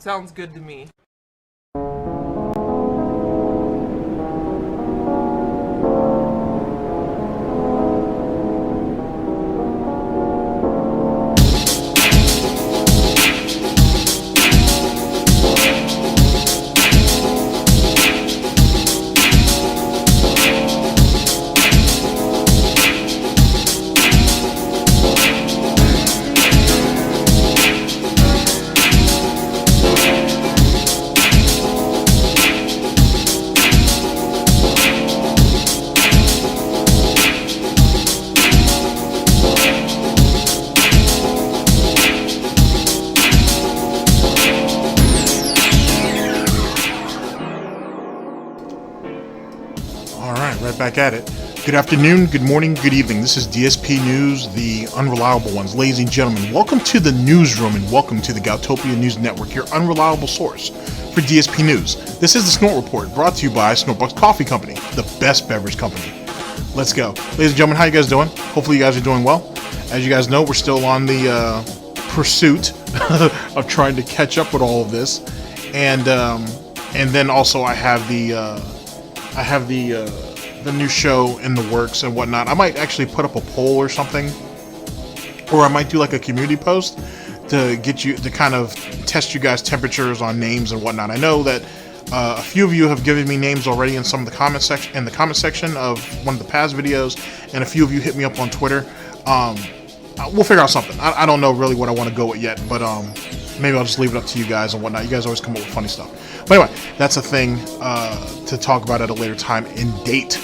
Sounds good to me. Back at it. Good afternoon, good morning, good evening. This is DSP News, the unreliable ones. Ladies and gentlemen, welcome to the newsroom and welcome to the Galtopia News Network, your unreliable source for DSP News. This is the Snort Report, brought to you by SNORTBUCKS Coffee Company, the best beverage company. Let's go. Ladies and gentlemen, how you guys doing? Hopefully you guys are doing well. As you guys know, we're still on the pursuit of trying to catch up with all of this. And then also I have the new show in the works and whatnot. I might actually put up a poll or something, or I might do like a community post to get you to kind of test you guys' temperatures on names and whatnot. I know that a few of you have given me names already in some of the comment section of one of the past videos, and a few of you hit me up on Twitter. We'll figure out something. I don't know really what I want to go with yet, but maybe I'll just leave it up to you guys and whatnot. You guys always come up with funny stuff. But anyway, that's a thing to talk about at a later time in date.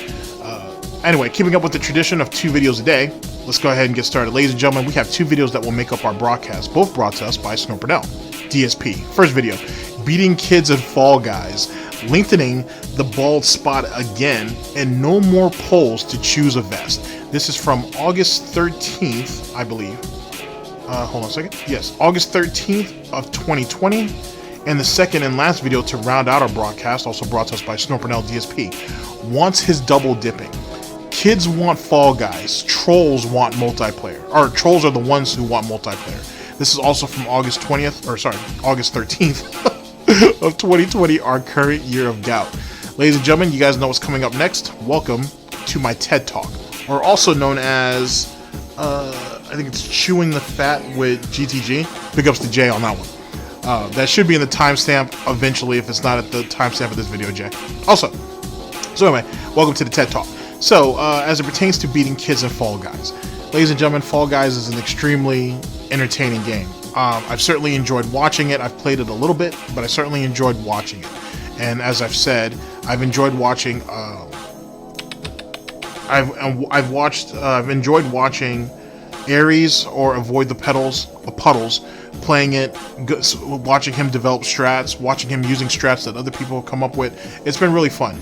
Anyway, keeping up with the tradition of 2 videos a day, let's go ahead and get started. Ladies and gentlemen, we have 2 videos that will make up our broadcast, both brought to us by Burnell, DSP. First video, beating kids at Fall Guys, lengthening the bald spot again, and no more polls to choose a vest. This is from August 13th, I believe. Hold on a second. Yes, August 13th of 2020. And the second and last video to round out our broadcast, also brought to us by Burnell DSP, wants his double dipping. Kids want Fall Guys, trolls want multiplayer, or trolls are the ones who want multiplayer. This is also from August 13th of 2020, our current year of gout. Ladies and gentlemen, you guys know what's coming up next. Welcome to my TED Talk, or also known as, I think it's Chewing the Fat with GTG. Big ups to Jay on that one. That should be in the timestamp eventually if it's not at the timestamp of this video, Jay. Also, so anyway, welcome to the TED Talk. So, as it pertains to beating kids in Fall Guys, ladies and gentlemen, Fall Guys is an extremely entertaining game. I've certainly enjoyed watching it. I've played it a little bit, but I certainly enjoyed watching it. And as I've said, I've enjoyed watching. I've enjoyed watching Aries or Avoid the Puddles playing it, watching him develop strats, watching him using strats that other people have come up with. It's been really fun.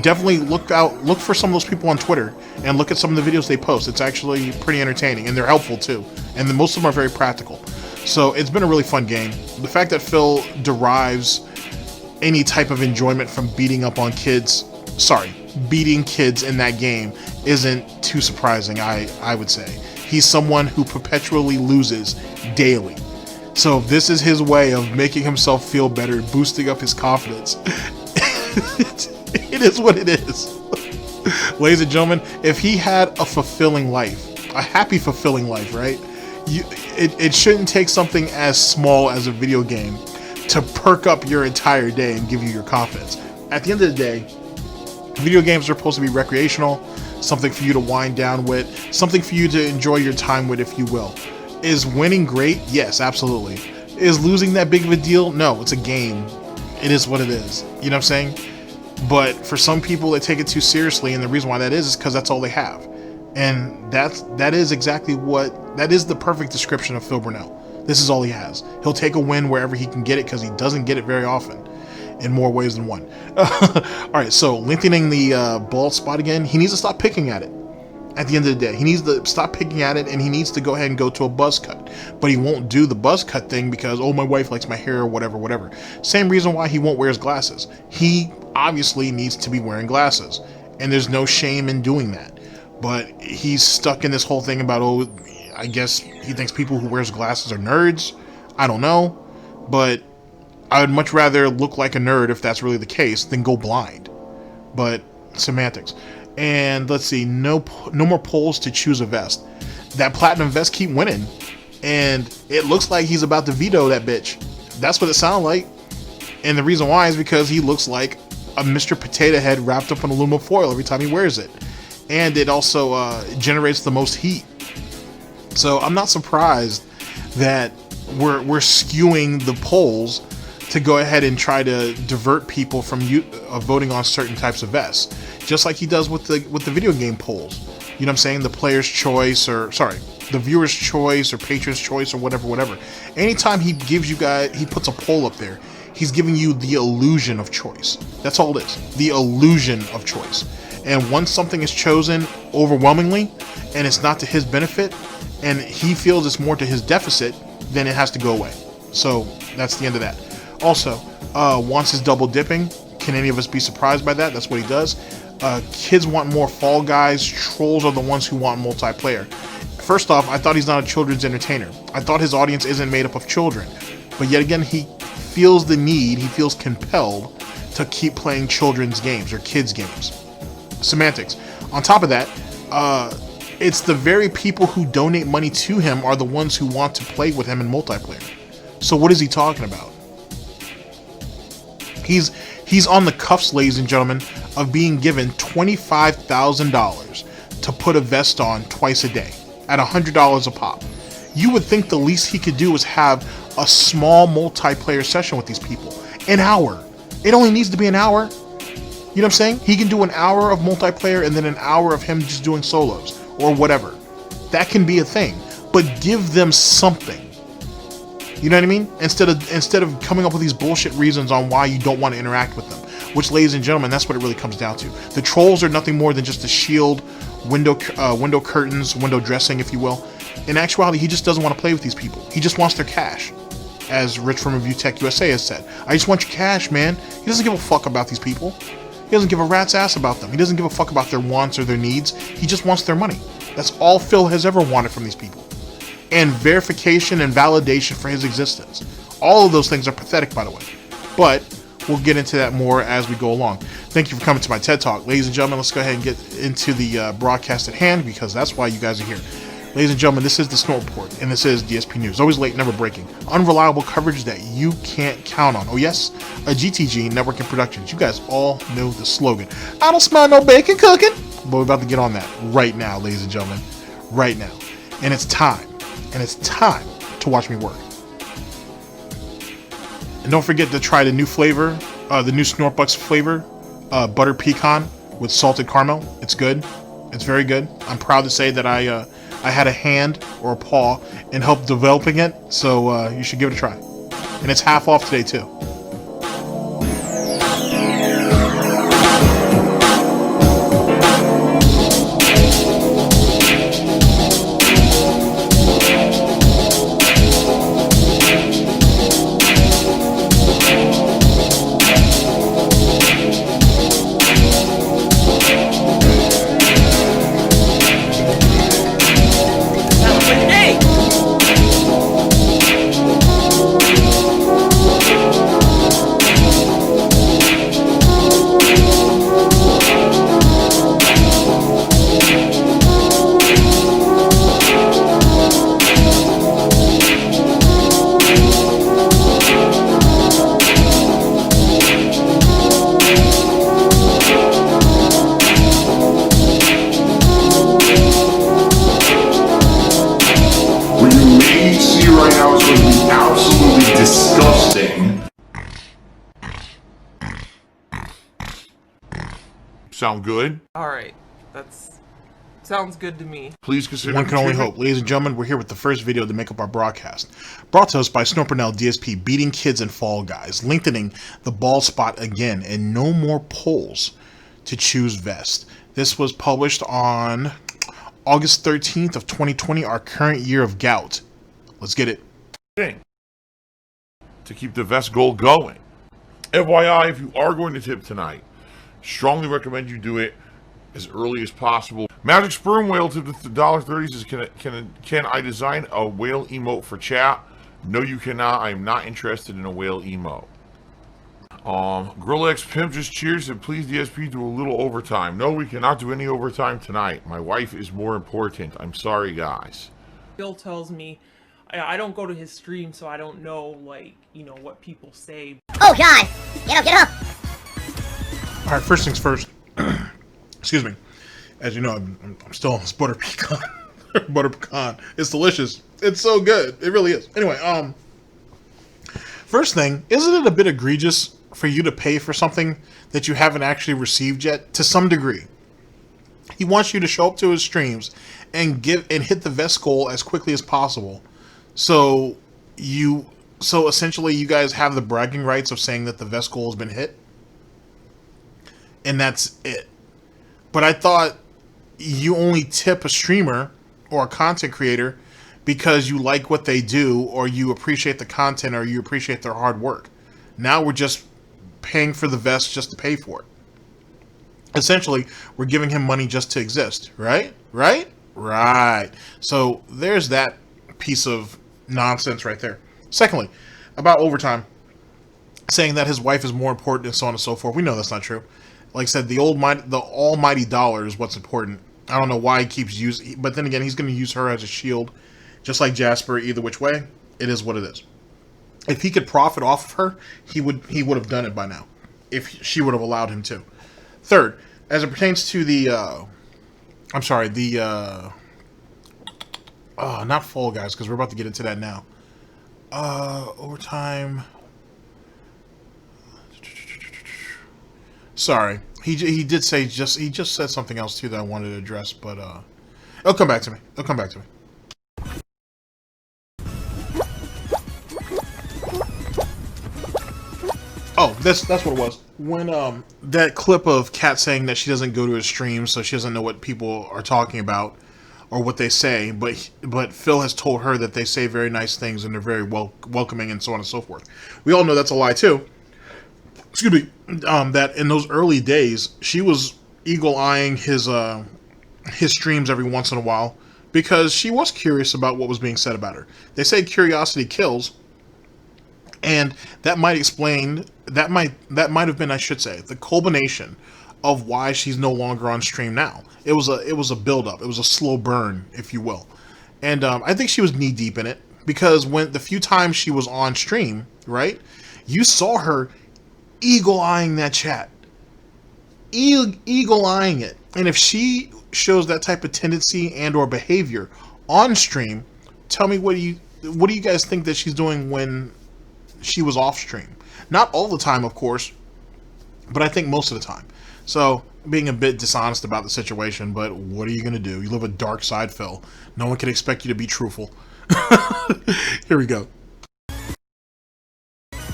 Definitely look for some of those people on Twitter and look at some of the videos they post. It's actually pretty entertaining, and they're helpful too. And most of them are very practical. So it's been a really fun game. The fact that Phil derives any type of enjoyment from beating kids in that game isn't too surprising, I would say. He's someone who perpetually loses daily. So if this is his way of making himself feel better, boosting up his confidence, it is what it is. Ladies and gentlemen, if he had a fulfilling life, a happy fulfilling life, right? It shouldn't take something as small as a video game to perk up your entire day and give you your confidence. At the end of the day, video games are supposed to be recreational, something for you to wind down with, something for you to enjoy your time with, if you will. Is winning great? Yes, absolutely. Is losing that big of a deal? No, it's a game. It is what it is. You know what I'm saying? But for some people, they take it too seriously, and the reason why that is because that's all they have. And that is the perfect description of Phil Burnell. This is all he has. He'll take a win wherever he can get it because he doesn't get it very often. In more ways than one. Alright, so lengthening the bald spot again, he needs to stop picking at it. At the end of the day, he needs to stop picking at it, and he needs to go ahead and go to a buzz cut. But he won't do the buzz cut thing because, oh, my wife likes my hair or whatever. Same reason why he won't wear his glasses. He obviously needs to be wearing glasses, and there's no shame in doing that. But he's stuck in this whole thing about, oh, I guess he thinks people who wears glasses are nerds. I don't know, but I would much rather look like a nerd, if that's really the case, than go blind. But semantics. And let's see, no more polls to choose a vest. That platinum vest keep winning, and it looks like he's about to veto that bitch. That's what it sounds like. And the reason why is because he looks like a Mr. Potato Head wrapped up in aluminum foil every time he wears it. And it also generates the most heat. So I'm not surprised that we're skewing the polls to go ahead and try to divert people from voting on certain types of vests, just like he does with the video game polls. You know what I'm saying? The player's choice, or sorry, the viewer's choice or patron's choice or whatever. Anytime he gives you guys, he puts a poll up there, he's giving you the illusion of choice. That's all it is, the illusion of choice. And once something is chosen overwhelmingly and it's not to his benefit and he feels it's more to his deficit, then it has to go away. So that's the end of that. Also, wants his double dipping. Can any of us be surprised by that? That's what he does. Kids want more Fall Guys. Trolls are the ones who want multiplayer. First off, I thought he's not a children's entertainer. I thought his audience isn't made up of children. But yet again, he feels the need, he feels compelled to keep playing children's games or kids' games. Semantics. On top of that, it's the very people who donate money to him are the ones who want to play with him in multiplayer. So what is he talking about? He's on the cuffs, ladies and gentlemen, of being given $25,000 to put a vest on twice a day at $100 a pop. You would think the least he could do is have a small multiplayer session with these people. An hour. It only needs to be an hour. You know what I'm saying? He can do an hour of multiplayer and then an hour of him just doing solos or whatever. That can be a thing. But give them something. You know what I mean? Instead of coming up with these bullshit reasons on why you don't want to interact with them. Which, ladies and gentlemen, that's what it really comes down to. The trolls are nothing more than just a shield, window curtains, window dressing, if you will. In actuality, he just doesn't want to play with these people. He just wants their cash. As Rich from Review Tech USA has said, I just want your cash, man. He doesn't give a fuck about these people. He doesn't give a rat's ass about them. He doesn't give a fuck about their wants or their needs. He just wants their money. That's all Phil has ever wanted from these people. And verification and validation for his existence. All of those things are pathetic, by the way. But we'll get into that more as we go along. Thank you for coming to my TED Talk. Ladies and gentlemen, let's go ahead and get into the broadcast at hand, because that's why you guys are here. Ladies and gentlemen, this is the Snort Report, and this is DSP News. Always late, never breaking. Unreliable coverage that you can't count on. Oh yes, a GTG Networking Productions. You guys all know the slogan. I don't smell no bacon cooking. But we're about to get on that right now, ladies and gentlemen. Right now. And it's time. And it's time to watch me work. And don't forget to try the new flavor, the new SNORTBUCKS flavor, butter pecan with salted caramel. It's good. It's very good. I'm proud to say that I had a hand or a paw in help developing it, so you should give it a try. And it's half off today too. Sound good? Alright, sounds good to me. Please consider. One can only hope. Ladies and gentlemen, we're here with the first video to make up our broadcast. Brought to us by Burnell DSP, beating kids and Fall Guys, lengthening the ball spot again, and no more polls to choose vest. This was published on August 13th of 2020, our current year of gout. Let's get it. To keep the vest goal going. FYI, if you are going to tip tonight, strongly recommend you do it as early as possible. Magic Sperm Whale tipped with $1.30 says, can I design a whale emote for chat? No, you cannot. I am not interested in a whale emote. Grillex Pimp just cheers and please DSP do a little overtime. No, we cannot do any overtime tonight. My wife is more important. I'm sorry, guys. Bill tells me I don't go to his stream, so I don't know, like, you know, what people say. Oh God! Get up! All right, first things first. Excuse me. As you know, I'm still on this butter pecan. Butter pecan. It's delicious. It's so good. It really is. Anyway, first thing, isn't it a bit egregious for you to pay for something that you haven't actually received yet? To some degree, he wants you to show up to his streams and hit the vest goal as quickly as possible. So essentially, you guys have the bragging rights of saying that the vest goal has been hit, and that's it. But I thought you only tip a streamer or a content creator because you like what they do, or you appreciate the content, or you appreciate their hard work. Now we're just paying for the vest just to pay for it. Essentially, we're giving him money just to exist, right? Right? Right. So there's that piece of nonsense right there. Secondly, about overtime, saying that his wife is more important and so on and so forth. We know that's not true. Like I said, the almighty dollar is what's important. I don't know why he keeps using, but then again, he's going to use her as a shield, just like Jasper. Either which way, it is what it is. If he could profit off of her, he would have done it by now, if she would have allowed him to. Third, as it pertains to the, not Fall Guys, because we're about to get into that now. Overtime. Sorry, he did say he just said something else too that I wanted to address, but it'll come back to me. It'll come back to me. Oh, that's what it was. When that clip of Kat saying that she doesn't go to his streams, so she doesn't know what people are talking about or what they say, but Phil has told her that they say very nice things and they're very welcoming and so on and so forth. We all know that's a lie too. Excuse me. That in those early days, she was eagle-eyeing his streams every once in a while because she was curious about what was being said about her. They say curiosity kills, and that might explain, that might have been, I should say, the culmination of why she's no longer on stream now. It was a build-up. It was a slow burn, if you will. And I think she was knee-deep in it because when the few times she was on stream, right, you saw her eagle-eyeing that chat. Eagle-eyeing it. And if she shows that type of tendency and or behavior on stream, tell me what do you guys think that she's doing when she was off stream? Not all the time, of course, but I think most of the time. So, being a bit dishonest about the situation, but what are you going to do? You live a dark side, Phil. No one can expect you to be truthful. Here we go.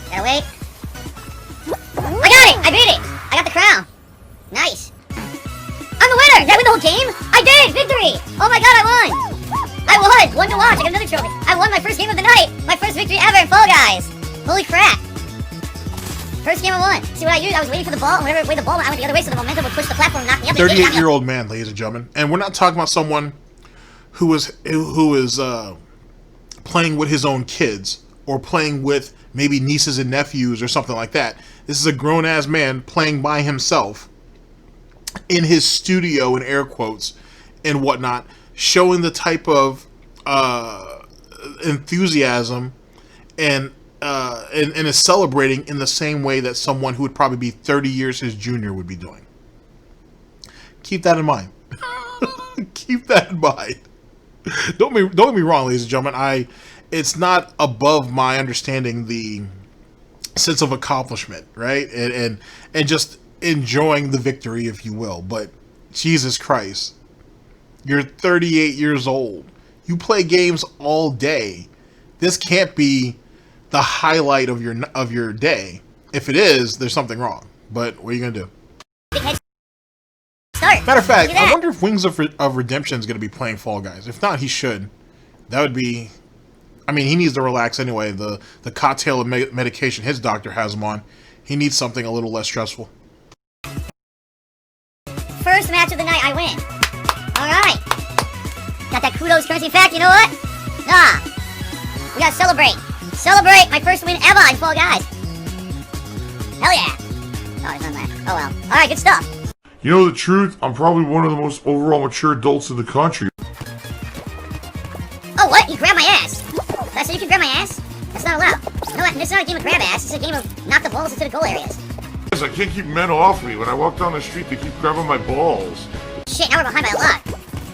Gotta wait. I got it! I beat it! I got the crown. Nice. I'm the winner! Did I win the whole game? I did! Victory! Oh my god, I won! I won! One to watch. I got another trophy. I won my first game of the night! My first victory ever in Fall Guys! Holy crap! First game I won. See what I used? I was waiting for the ball, and whenever way the ball went, I went the other way, so the momentum would push the platform and knock me up. 38-year-old man, ladies and gentlemen. And we're not talking about someone who is playing with his own kids or playing with maybe nieces and nephews or something like that. This is a grown-ass man playing by himself in his studio, in air quotes, and whatnot, showing the type of enthusiasm and is celebrating in the same way that someone who would probably be 30 years his junior would be doing. Keep that in mind. Keep that in mind. Don't get me wrong, ladies and gentlemen. It's not above my understanding the sense of accomplishment, right? And just enjoying the victory, if you will. But Jesus Christ, you're 38 years old. You play games all day. This can't be the highlight of your day. If it is, there's something wrong. But what are you gonna do? Matter of fact, I wonder if Wings of Redemption is gonna be playing Fall Guys. If not, he should. That would be. I mean, he needs to relax anyway. The cocktail of medication his doctor has him on. He needs something a little less stressful. First match of the night, I win. Alright. Got that kudos currency. In fact, you know what? We gotta celebrate. Celebrate my first win ever in Fall Guys. Hell yeah. Oh, there's none left. Oh well. Alright, good stuff. You know the truth? I'm probably one of the most overall mature adults in the country. Oh, what? You grabbed my ass. Did I say you can grab my ass? That's not allowed. No, this is not a game of grab ass. This is a game of knock the balls into the goal areas. I can't keep men off me. When I walk down the street, they keep grabbing my balls. Shit, now we're behind by a lot.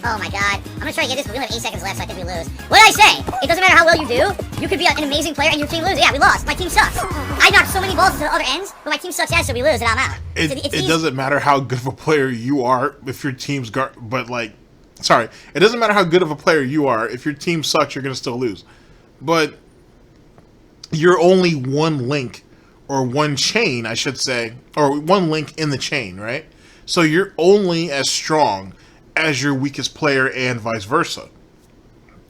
Oh my god. I'm gonna try to get this, but we only have 8 seconds left, so I think we lose. What did I say? It doesn't matter how well you do. You could be an amazing player and your team loses. Yeah, we lost. My team sucks. I knocked so many balls into the other ends, but my team sucks ass, so we lose, and I'm out. It doesn't matter how good of a player you are if your team's it doesn't matter how good of a player you are. If your team sucks, you're gonna still lose. But you're only one link, or one chain, I should say, or one link in the chain, right? So you're only as strong as your weakest player and vice versa.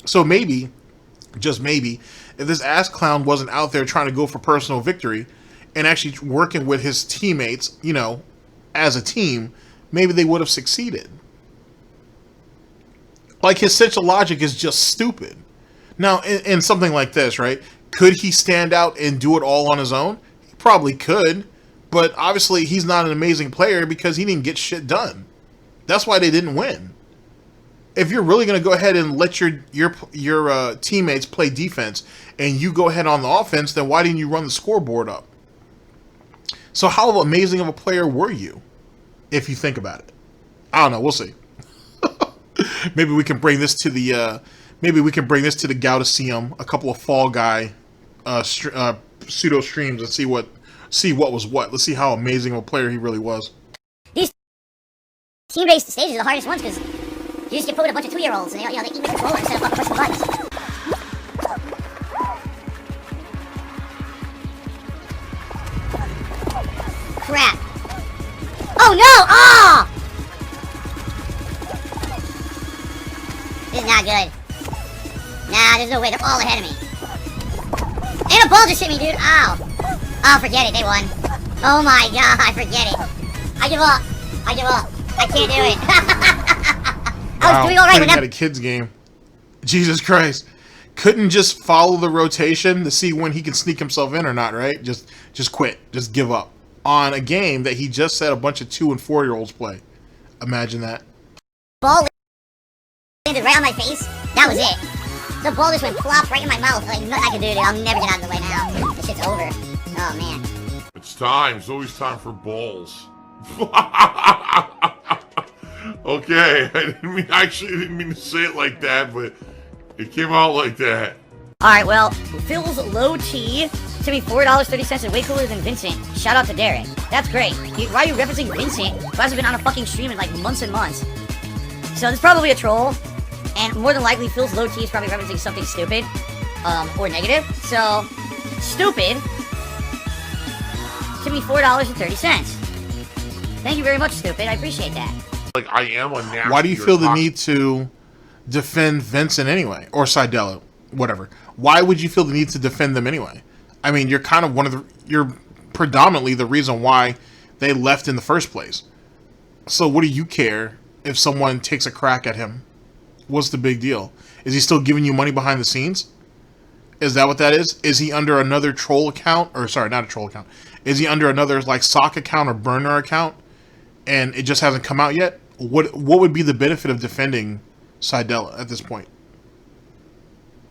So maybe, just maybe, if this ass clown wasn't out there trying to go for personal victory and actually working with his teammates, you know, as a team, maybe they would have succeeded. Like, his central logic is just stupid. Now, in something like this, right, could he stand out and do it all on his own? He probably could, but obviously he's not an amazing player because he didn't get shit done. That's why they didn't win. If you're really going to go ahead and let your teammates play defense and you go ahead on the offense, then why didn't you run the scoreboard up? So how amazing of a player were you, if you think about it? I don't know. We'll see. Maybe we can bring this to the Gaudiseum, a couple of Fall Guy pseudo streams, and see what was what. Let's see how amazing of a player he really was. These team-based stages are the hardest ones because you just get put with a bunch of 2-year-olds and they eat the controller instead of fucking pushing buttons. Crap. Oh no! Oh! This is not good. Nah, there's no way. They're all ahead of me. And a ball just hit me, dude. Ow. Oh, forget it. They won. Oh my god, forget it. I give up. I give up. I can't do it. I was doing all right with that. At a kid's game. Jesus Christ. Couldn't just follow the rotation to see when he can sneak himself in or not, right? Just quit. Just give up. On a game that he just said a bunch of 2- and 4-year-olds play. Imagine that. Ball landed right on my face. That was it. The ball just went plop right in my mouth. Like, nothing I can do, dude. I'll never get out of the way now. This shit's over. Oh, man. It's time. It's always time for balls. Okay, I didn't mean to say it like that, but it came out like that. Alright, well, Phil's low T to me $4.30 is way cooler than Vincent. Shout out to Derek. That's great. Why are you referencing Vincent, who hasn't been on a fucking stream in like months and months? So this is probably a troll, and more than likely Phil's low T is probably referencing something stupid, or negative. So, stupid to me $4.30. Thank you very much, stupid. I appreciate that. Like, I am a nasty. Why do you feel the need to defend Vincent anyway? Or Sidella, whatever. Why would you feel the need to defend them anyway? I mean, you're kind of you're predominantly the reason why they left in the first place. So what do you care if someone takes a crack at him? What's the big deal? Is he still giving you money behind the scenes? Is that what that is? Is he under another troll account? Or sorry, not a troll account. Is he under another like sock account or burner account? And it just hasn't come out yet? What would be the benefit of defending Sidella at this point?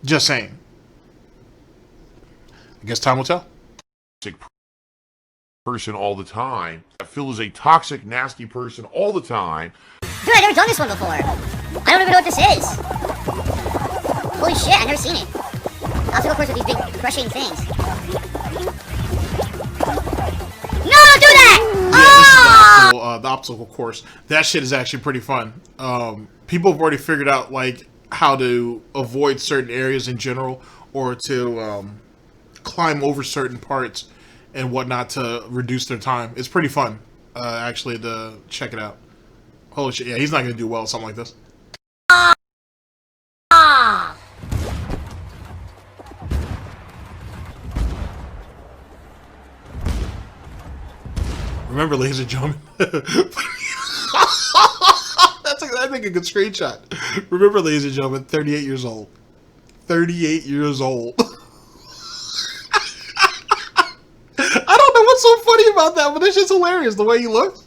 Just saying. I guess time will tell. Person all the time. Phil is a toxic, nasty person all the time. Dude, I've never done this one before. I don't even know what this is. Holy shit, I've never seen it. Obstacle course with these big crushing things. No, don't do that! The obstacle course. That shit is actually pretty fun. People have already figured out like how to avoid certain areas in general, or to climb over certain parts and whatnot to reduce their time. It's pretty fun, actually, to check it out. Holy shit! Yeah, he's not gonna do well at something like this. Remember, ladies and gentlemen, I think a good screenshot. Remember, ladies and gentlemen, 38 years old. 38 years old. I don't know what's so funny about that, but this shit's hilarious the way he looks.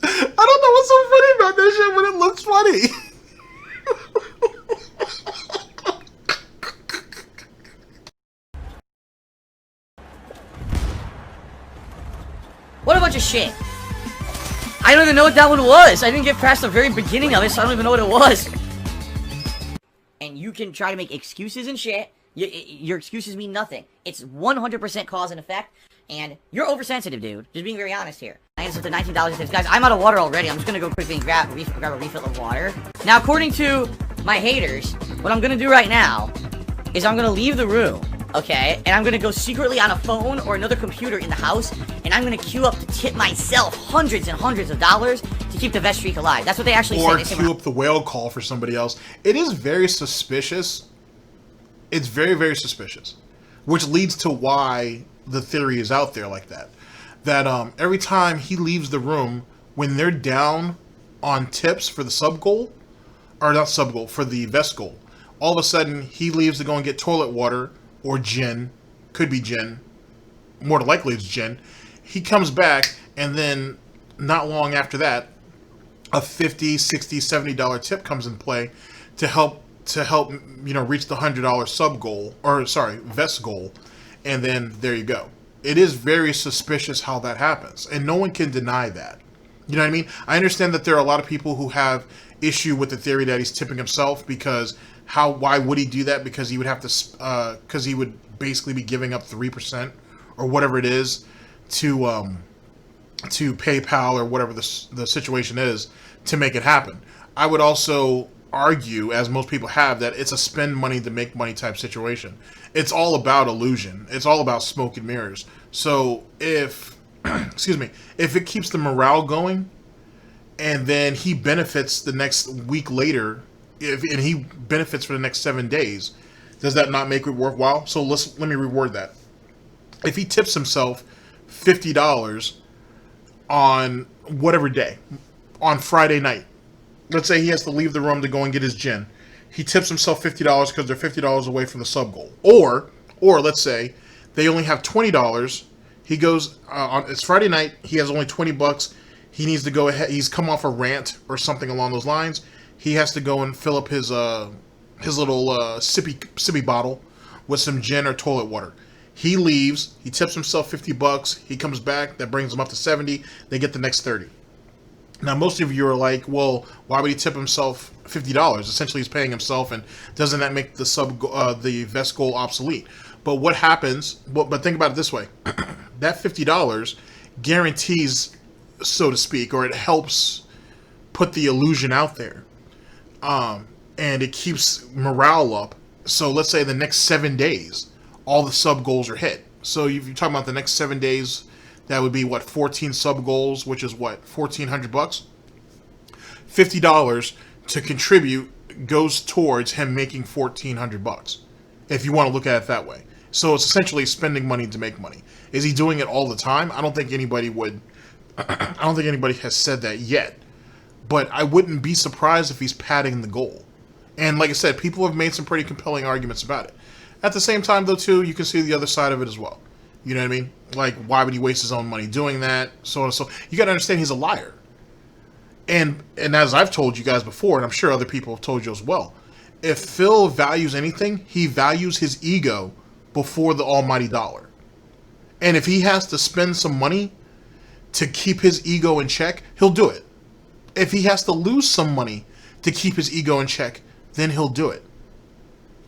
I don't know what's so funny about this shit, but it looks funny. What a bunch of shit. I don't even know what that one was. I didn't get past the very beginning of it, so I don't even know what it was. And you can try to make excuses and shit. Your excuses mean nothing. It's 100% cause and effect. And you're oversensitive, dude. Just being very honest here. I answered the $19 tips. Guys, I'm out of water already. I'm just gonna go quickly and grab a refill of water. Now, according to my haters, what I'm gonna do right now is I'm gonna leave the room, okay? And I'm gonna go secretly on a phone or another computer in the house, and I'm gonna queue up to tip myself hundreds and hundreds of dollars to keep the vest streak alive. That's what they actually say. Or queue up the whale call for somebody else. It is very suspicious. It's very, very suspicious. Which leads to why the theory is out there like that. That every time he leaves the room, when they're down on tips for the sub goal, or not sub goal, for the vest goal, all of a sudden he leaves to go and get toilet water or gin. Could be gin. More than likely it's gin. He comes back, and then not long after that, a $50, $60, $70 tip comes in play to help reach the $100 sub goal, or sorry, vest goal, and then there you go. It is very suspicious how that happens, and no one can deny that. You know what I mean? I understand that there are a lot of people who have issue with the theory that he's tipping himself, because why would he do that? Because he would have to, because he would basically be giving up 3% or whatever it is to PayPal or whatever the situation is to make it happen. I would also argue, as most people have, that it's a spend money to make money type situation. It's all about illusion. It's all about smoke and mirrors. So if, excuse me, if it keeps the morale going, and then he benefits the next week later, and he benefits for the next 7 days, does that not make it worthwhile? So let me reword that. If he tips himself $50 on whatever day, on Friday night, let's say he has to leave the room to go and get his gin. He tips himself $50 because they're $50 away from the sub goal. Or let's say they only have $20. He goes it's Friday night. He has only $20. He needs to go ahead. He's come off a rant or something along those lines. He has to go and fill up his little sippy bottle with some gin or toilet water. He leaves. He tips himself $50. He comes back. That brings him up to 70. They get the next 30. Now, most of you are like, well, why would he tip himself $50? Essentially, he's paying himself, and doesn't that make the vest goal obsolete? But what happens? But think about it this way: that $50 guarantees, so to speak, or it helps put the illusion out there, and it keeps morale up. So let's say the next 7 days, all the sub goals are hit. So if you're talking about the next 7 days, that would be what, 14 sub goals, which is what, $1,400? $50 to contribute goes towards him making $1,400, if you want to look at it that way. So it's essentially spending money to make money. Is he doing it all the time? I don't think anybody would. I don't think anybody has said that yet. But I wouldn't be surprised if he's padding the goal. And like I said, people have made some pretty compelling arguments about it. At the same time, though, too, you can see the other side of it as well. You know what I mean? Like, why would he waste his own money doing that? So on and so. You got to understand he's a liar. And as I've told you guys before, and I'm sure other people have told you as well, if Phil values anything, he values his ego before the almighty dollar. And if he has to spend some money to keep his ego in check, he'll do it. If he has to lose some money to keep his ego in check, then he'll do it.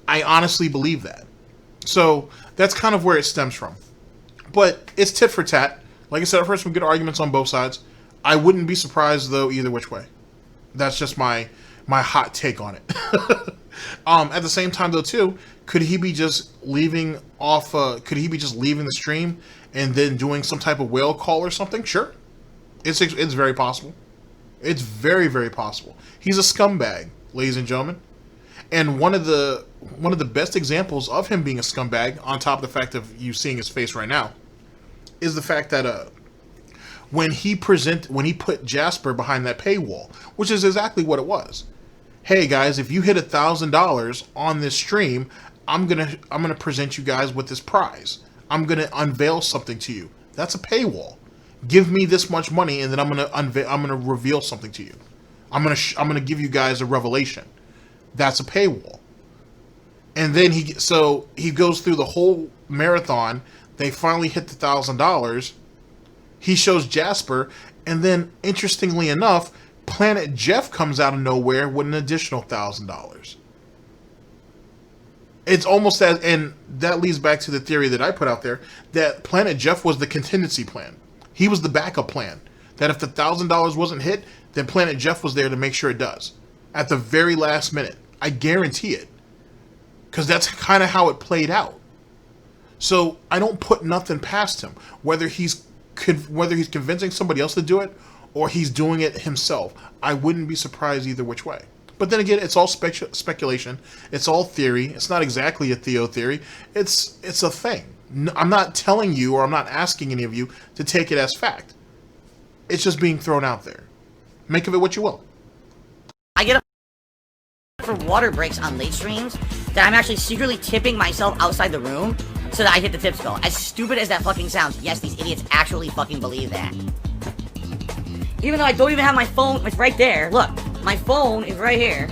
I honestly believe that. So that's kind of where it stems from. But it's tit for tat. Like I said, I've heard some good arguments on both sides. I wouldn't be surprised, though, either which way. That's just my hot take on it. At the same time, though, too, could he be just leaving off? Could he be just leaving the stream and then doing some type of whale call or something? Sure, it's very possible. It's very, very possible. He's a scumbag, ladies and gentlemen. And one of the best examples of him being a scumbag, on top of the fact of you seeing his face right now, is the fact that when he put Jasper behind that paywall, which is exactly what it was. Hey guys, if you hit $1,000 on this stream, I'm gonna present you guys with this prize. I'm gonna unveil something to you. That's a paywall. Give me this much money, and then I'm gonna reveal something to you. I'm gonna give you guys a revelation. That's a paywall. And then he goes through the whole marathon. They finally hit the $1,000. He shows Jasper, and then interestingly enough, Planet Jeff comes out of nowhere with an additional $1,000. It's almost as, and that leads back to the theory that I put out there, that Planet Jeff was the contingency plan. He was the backup plan. That if the $1,000 wasn't hit, then Planet Jeff was there to make sure it does. At the very last minute. I guarantee it. Because that's kind of how it played out. So I don't put nothing past him. Whether he's convincing somebody else to do it, or he's doing it himself, I wouldn't be surprised either which way. But then again, it's all speculation. It's all theory. It's not exactly a Theo theory. It's a thing. I'm not telling you, or I'm not asking any of you to take it as fact. It's just being thrown out there. Make of it what you will. I get up for water breaks on late streams that I'm actually secretly tipping myself outside the room so that I hit the tip skull. As stupid as that fucking sounds, yes, these idiots actually fucking believe that. Even though I don't even have my phone, it's right there. Look, my phone is right here.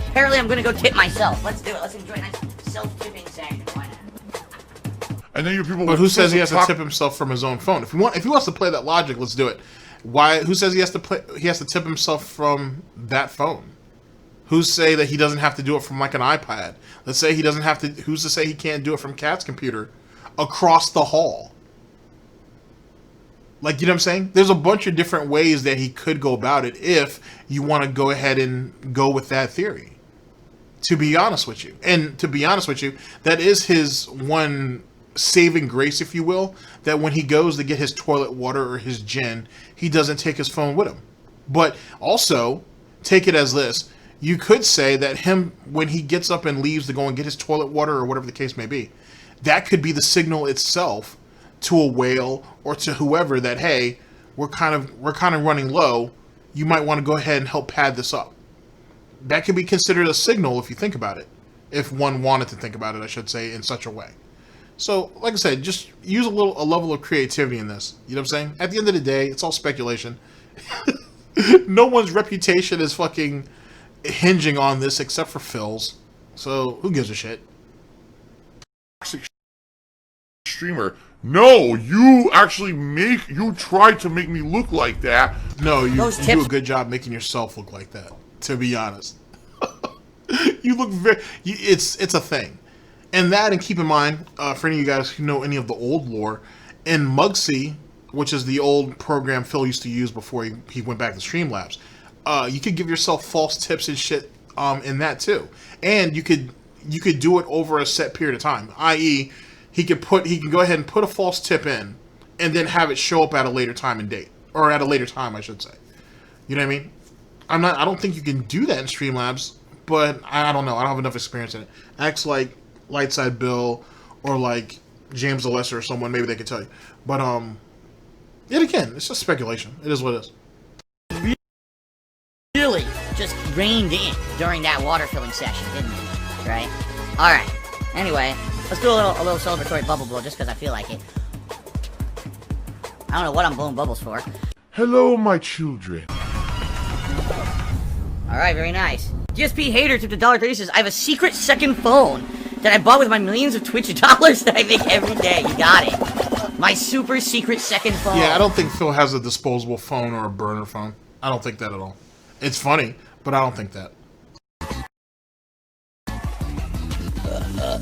Apparently I'm gonna go tip myself. Let's do it. Let's enjoy a nice self-tipping session. Why not? And then you people. But who says he has to tip himself from his own phone? If he wants to play that logic, let's do it. Why? Who says he has to tip himself from that phone? Who say that he doesn't have to do it from like an iPad? Let's say he doesn't have to. Who's to say he can't do it from Cat's computer across the hall? Like, you know what I'm saying? There's a bunch of different ways that he could go about it if you want to go ahead and go with that theory. To be honest with you. And to be honest with you, that is his one saving grace, if you will, that when he goes to get his toilet water or his gin, he doesn't take his phone with him. But also, take it as this. You could say that when he gets up and leaves to go and get his toilet water or whatever the case may be, that could be the signal itself to a whale or to whoever that, hey, we're kind of running low. You might want to go ahead and help pad this up. That could be considered a signal if you think about it. If one wanted to think about it, I should say, in such a way. So, like I said, just use a level of creativity in this. You know what I'm saying? At the end of the day, it's all speculation. No one's reputation is fucking hinging on this except for Phil's. So, who gives a shit? Streamer. No, you tried to make me look like that. No, you do a good job making yourself look like that, to be honest. You look it's a thing. And that, and keep in mind, for any of you guys who know any of the old lore, in Mugsy, which is the old program Phil used to use before he went back to Streamlabs, you could give yourself false tips and shit in that too. And you could do it over a set period of time, i.e., he can go ahead and put a false tip in, and then have it show up at a later time and date, or at a later time, I should say. You know what I mean? I don't think you can do that in Streamlabs, but I don't know. I don't have enough experience in it. Acts like Lightside Bill or like James the Lesser or someone, maybe they can tell you. But yet again, it's just speculation. It is what it is. Really just reined in during that water filling session, didn't it? Right? All right. Anyway, let's do a little celebratory bubble blow just because I feel like it. I don't know what I'm blowing bubbles for. Hello, my children. Alright, very nice. DSP Hater tipped $1.30 says, I have a secret second phone that I bought with my millions of Twitch dollars that I make every day. You got it. My super secret second phone. Yeah, I don't think Phil has a disposable phone or a burner phone. I don't think that at all. It's funny, but I don't think that.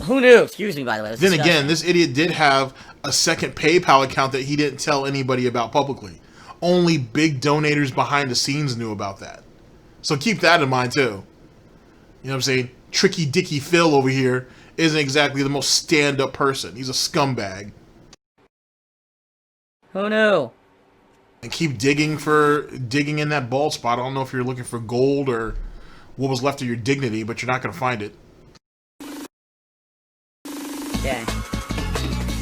Who knew? Excuse me, by the way. Then again, this idiot did have a second PayPal account that he didn't tell anybody about publicly. Only big donators behind the scenes knew about that. So keep that in mind, too. You know what I'm saying? Tricky Dicky Phil over here isn't exactly the most stand-up person. He's a scumbag. Who knew? And keep digging in that bald spot. I don't know if you're looking for gold or what was left of your dignity, but you're not going to find it. Yeah.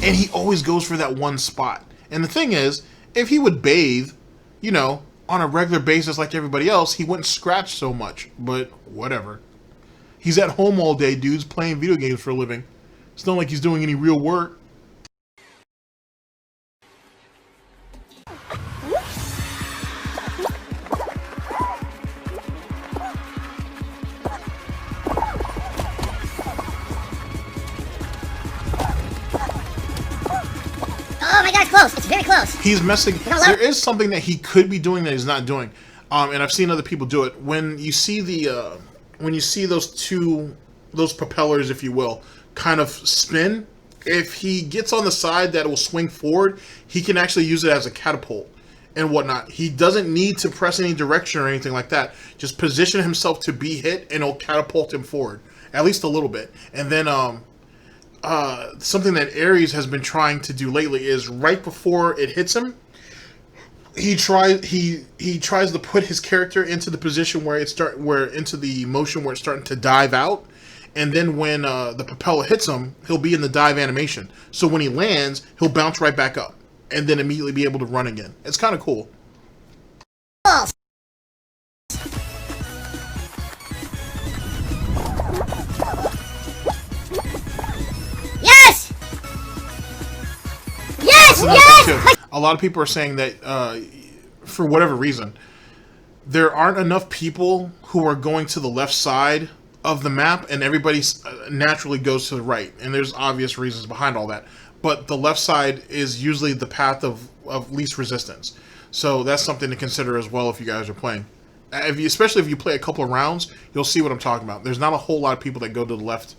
And he always goes for that one spot. And the thing is if he would bathe, you know, on a regular basis like everybody else, he wouldn't scratch so much. But whatever. He's at home all day, dudes, playing video games for a living. It's not like he's doing any real work. Oh my god, it's close. It's very close. He's messing. There is something that he could be doing that he's not doing, and I've seen other people do it. When you see the, when you see those propellers, if you will, kind of spin, if he gets on the side that will swing forward, he can actually use it as a catapult and whatnot. He doesn't need to press any direction or anything like that. Just position himself to be hit, and it'll catapult him forward at least a little bit, and then something that Ares has been trying to do lately is right before it hits him, he tries to put his character into the position where into the motion where it's starting to dive out, and then when the propeller hits him, he'll be in the dive animation. So when he lands, he'll bounce right back up and then immediately be able to run again. It's kind of cool. Yes! A lot of people are saying that for whatever reason, there aren't enough people who are going to the left side of the map, and everybody naturally goes to the right. And there's obvious reasons behind all that. But the left side is usually the path of least resistance. So that's something to consider as well if you guys are playing. Especially if you play a couple of rounds, you'll see what I'm talking about. There's not a whole lot of people that go to the left,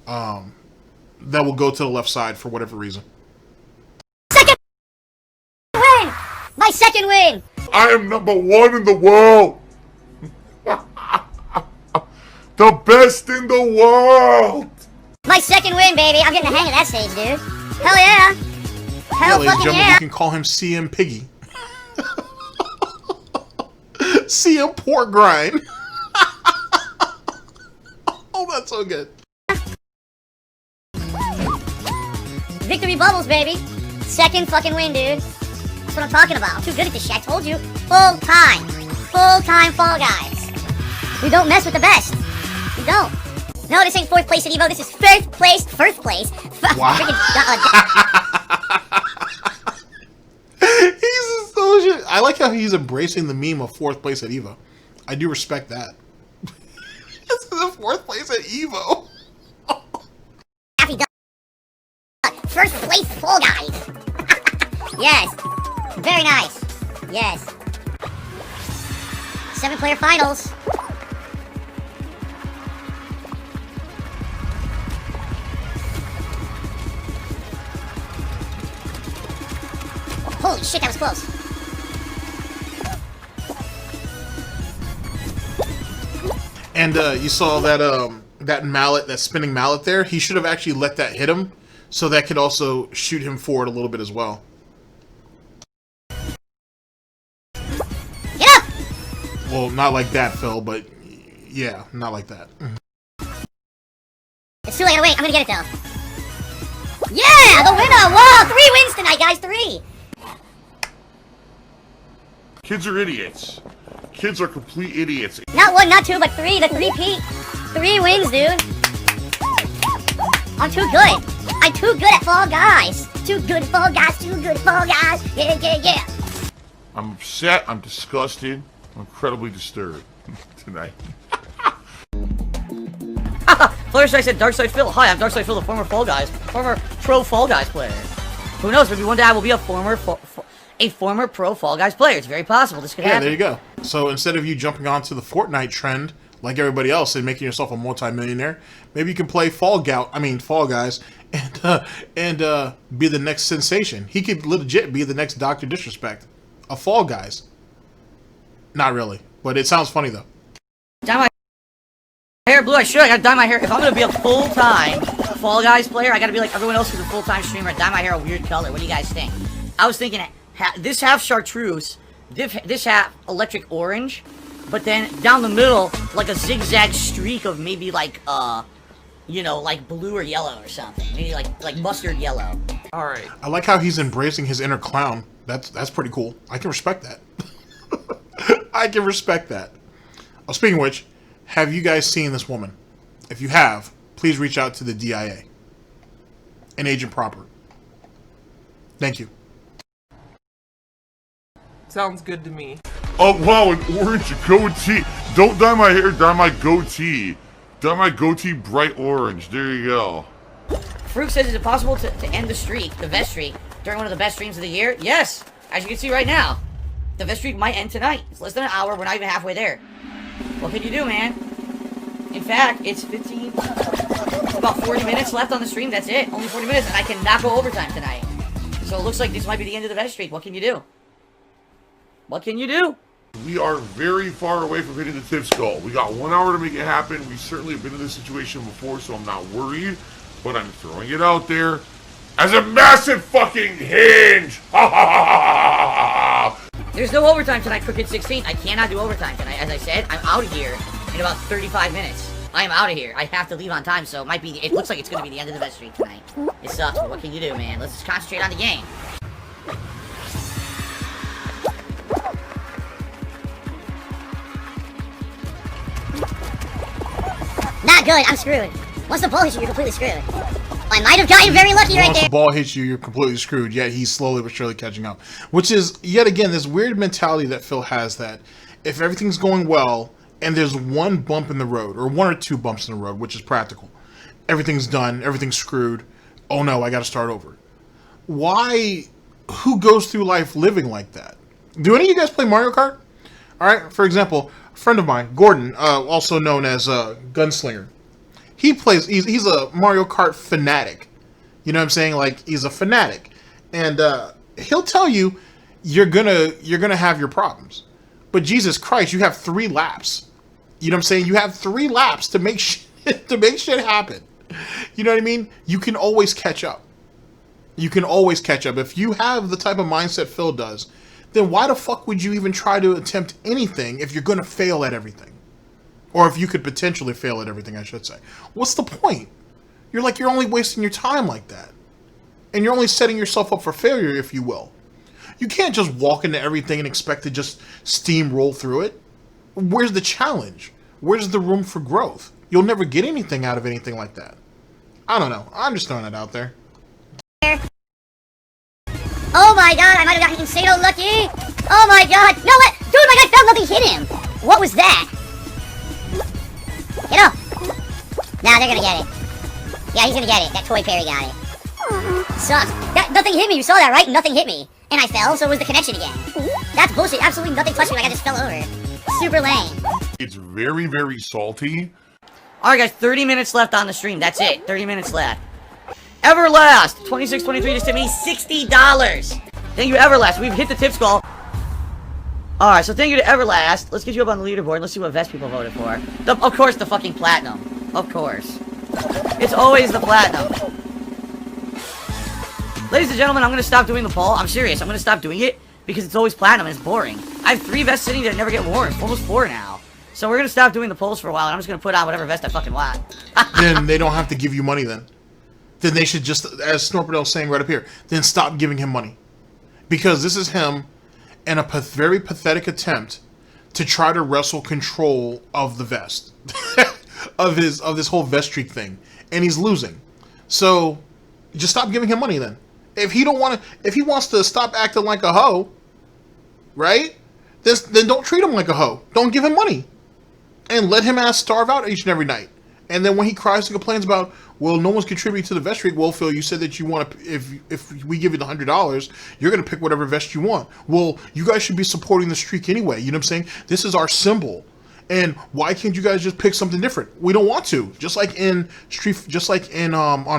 that will go to the left side for whatever reason. My second win! I am #1 in the world. The best in the world. My second win, baby. I'm getting the hang of that stage, dude. Hell yeah. Hell ladies and fucking gentlemen, yeah. you can call him CM Piggy. CM Pork Grind. Oh, that's so good. Victory bubbles, baby. Second fucking win, dude. That's what I'm talking about. I'm too good at this shit. I told you. Full time. Full time Fall Guys. We don't mess with the best. We don't. No, this ain't 4th place at Evo. This is 1st place. First place. Wow. He's so shit. I like how he's embracing the meme of 4th place at Evo. I do respect that. This is the 4th place at Evo. First place Fall Guys. Yes. Very nice. Yes. 7-player finals. Holy shit, that was close. And you saw that that mallet, that spinning mallet there. He should have actually let that hit him, so that could also shoot him forward a little bit as well. Get up! Well, not like that, Phil, but yeah, not like that. It's too late to wait. I'm gonna get it though. Yeah, the winner! Whoa, 3 wins tonight, guys. 3. Kids are idiots. Kids are complete idiots. Not 1, not 2, but 3. The 3-peat. 3 wins, dude. I'm too good. I'm too good at Fall Guys. Too good at Fall Guys. Too good at Fall Guys. Yeah, yeah, yeah. I'm upset. I'm disgusted. I'm incredibly disturbed tonight. Flare Strike said Darkside Phil. Hi, I'm Darkside Phil, the former pro Fall Guys player. Who knows? Maybe one day I will be a former pro Fall Guys player. It's very possible. This could happen. Yeah, there you go. So instead of you jumping onto the Fortnite trend like everybody else and making yourself a multi-millionaire, maybe you can play Fall Guys and be the next sensation. He could legit be the next Dr. Disrespect of Fall Guys. Not really, but it sounds funny though. Dye my hair blue. I gotta dye my hair. If I'm gonna be a full-time Fall Guys player, I gotta be like everyone else who's a full-time streamer. Dye my hair a weird color. What do you guys think? I was thinking this half chartreuse, this half electric orange, but then down the middle, like a zigzag streak of maybe like, you know, like blue or yellow or something. Maybe like mustard yellow. Alright. I like how he's embracing his inner clown. That's pretty cool. I can respect that. I can respect that. Oh, speaking of which, have you guys seen this woman? If you have, please reach out to the DIA and Agent Proper. Thank you. Sounds good to me. Oh, wow, an orange goatee. Don't dye my hair, dye my goatee. Dye my goatee bright orange. There you go. Fruit says, is it possible to end the streak, the vest streak, during one of the best streams of the year? Yes! As you can see right now, the vest streak might end tonight. It's less than an hour, we're not even halfway there. What can you do, man? In fact, it's about 40 minutes left on the stream, that's it. Only 40 minutes, and I cannot go overtime tonight. So it looks like this might be the end of the vest streak. What can you do? What can you do? We are very far away from hitting the tips goal. We got 1 hour to make it happen. We certainly have been in this situation before, so I'm not worried. But I'm throwing it out there as a massive fucking hinge. Ha ha ha ha ha. There's no overtime tonight, Crooked 16. I cannot do overtime tonight. As I said, I'm out of here in about 35 minutes. I am out of here. I have to leave on time, so it looks like it's going to be the end of the vest streak tonight. It sucks, but what can you do, man? Let's just concentrate on the game. Not good, I'm screwed. Once the ball hits you, you're completely screwed. I might have gotten very lucky right Once there. the ball hits you, you're completely screwed. Yet he's slowly but surely catching up. Which is, yet again, this weird mentality that Phil has that if everything's going well and there's one bump in the road, or 1 or 2 bumps in the road, which is practical, everything's done, everything's screwed, oh no, I gotta start over. Why? Who goes through life living like that? Do any of you guys play Mario Kart? Alright, for example, a friend of mine, Gordon, also known as Gunslinger, he plays, he's a Mario Kart fanatic. You know what I'm saying? Like, he's a fanatic. And he'll tell you you're gonna have your problems. But Jesus Christ, you have 3 laps. You know what I'm saying? You have 3 laps to make shit happen. You know what I mean? You can always catch up. You can always catch up. If you have the type of mindset Phil does, then why the fuck would you even try to attempt anything if you're gonna fail at everything? Or if you could potentially fail at everything, I should say. What's the point? You're only wasting your time like that. And you're only setting yourself up for failure, if you will. You can't just walk into everything and expect to just steamroll through it. Where's the challenge? Where's the room for growth? You'll never get anything out of anything like that. I don't know. I'm just throwing it out there. Oh my god, I might have gotten insane lucky. Oh my god. No, what? Dude, my guy fell, nothing hit him. What was that? Get up. Nah, they're gonna get it. Yeah, he's gonna get it. That toy Perry got it. Sucks. Nothing hit me. You saw that, right? Nothing hit me. And I fell, so it was the connection again. That's bullshit. Absolutely nothing touched me. Like I just fell over. Super lame. It's very, very salty. Alright guys, 30 minutes left on the stream. That's it. 30 minutes left. Everlast! 2623 just tipped me $60. Thank you, Everlast. We've hit the tips goal. Alright, so thank you to Everlast. Let's get you up on the leaderboard. Let's see what vest people voted for. Of course, the fucking platinum. Of course. It's always the platinum. Ladies and gentlemen, I'm gonna stop doing the poll. I'm serious. I'm gonna stop doing it because it's always platinum and it's boring. I have 3 vests sitting that never get worn. Almost 4 now. So we're gonna stop doing the polls for a while and I'm just gonna put on whatever vest I fucking want. Then they don't have to give you money then. Then they should just, as Snortburnell's saying right up here, then stop giving him money. Because this is him in a very pathetic attempt to try to wrestle control of the vest. of this whole vest streak thing. And he's losing. So just stop giving him money then. If he wants to stop acting like a hoe, right? Then don't treat him like a hoe. Don't give him money. And let him ass starve out each and every night. And then when he cries and complains about, well, no one's contributing to the vest streak. Well, Phil, you said that you want to, if we give you the $100, you're going to pick whatever vest you want. Well, you guys should be supporting the streak anyway. You know what I'm saying? This is our symbol. And why can't you guys just pick something different? We don't want to. Just like on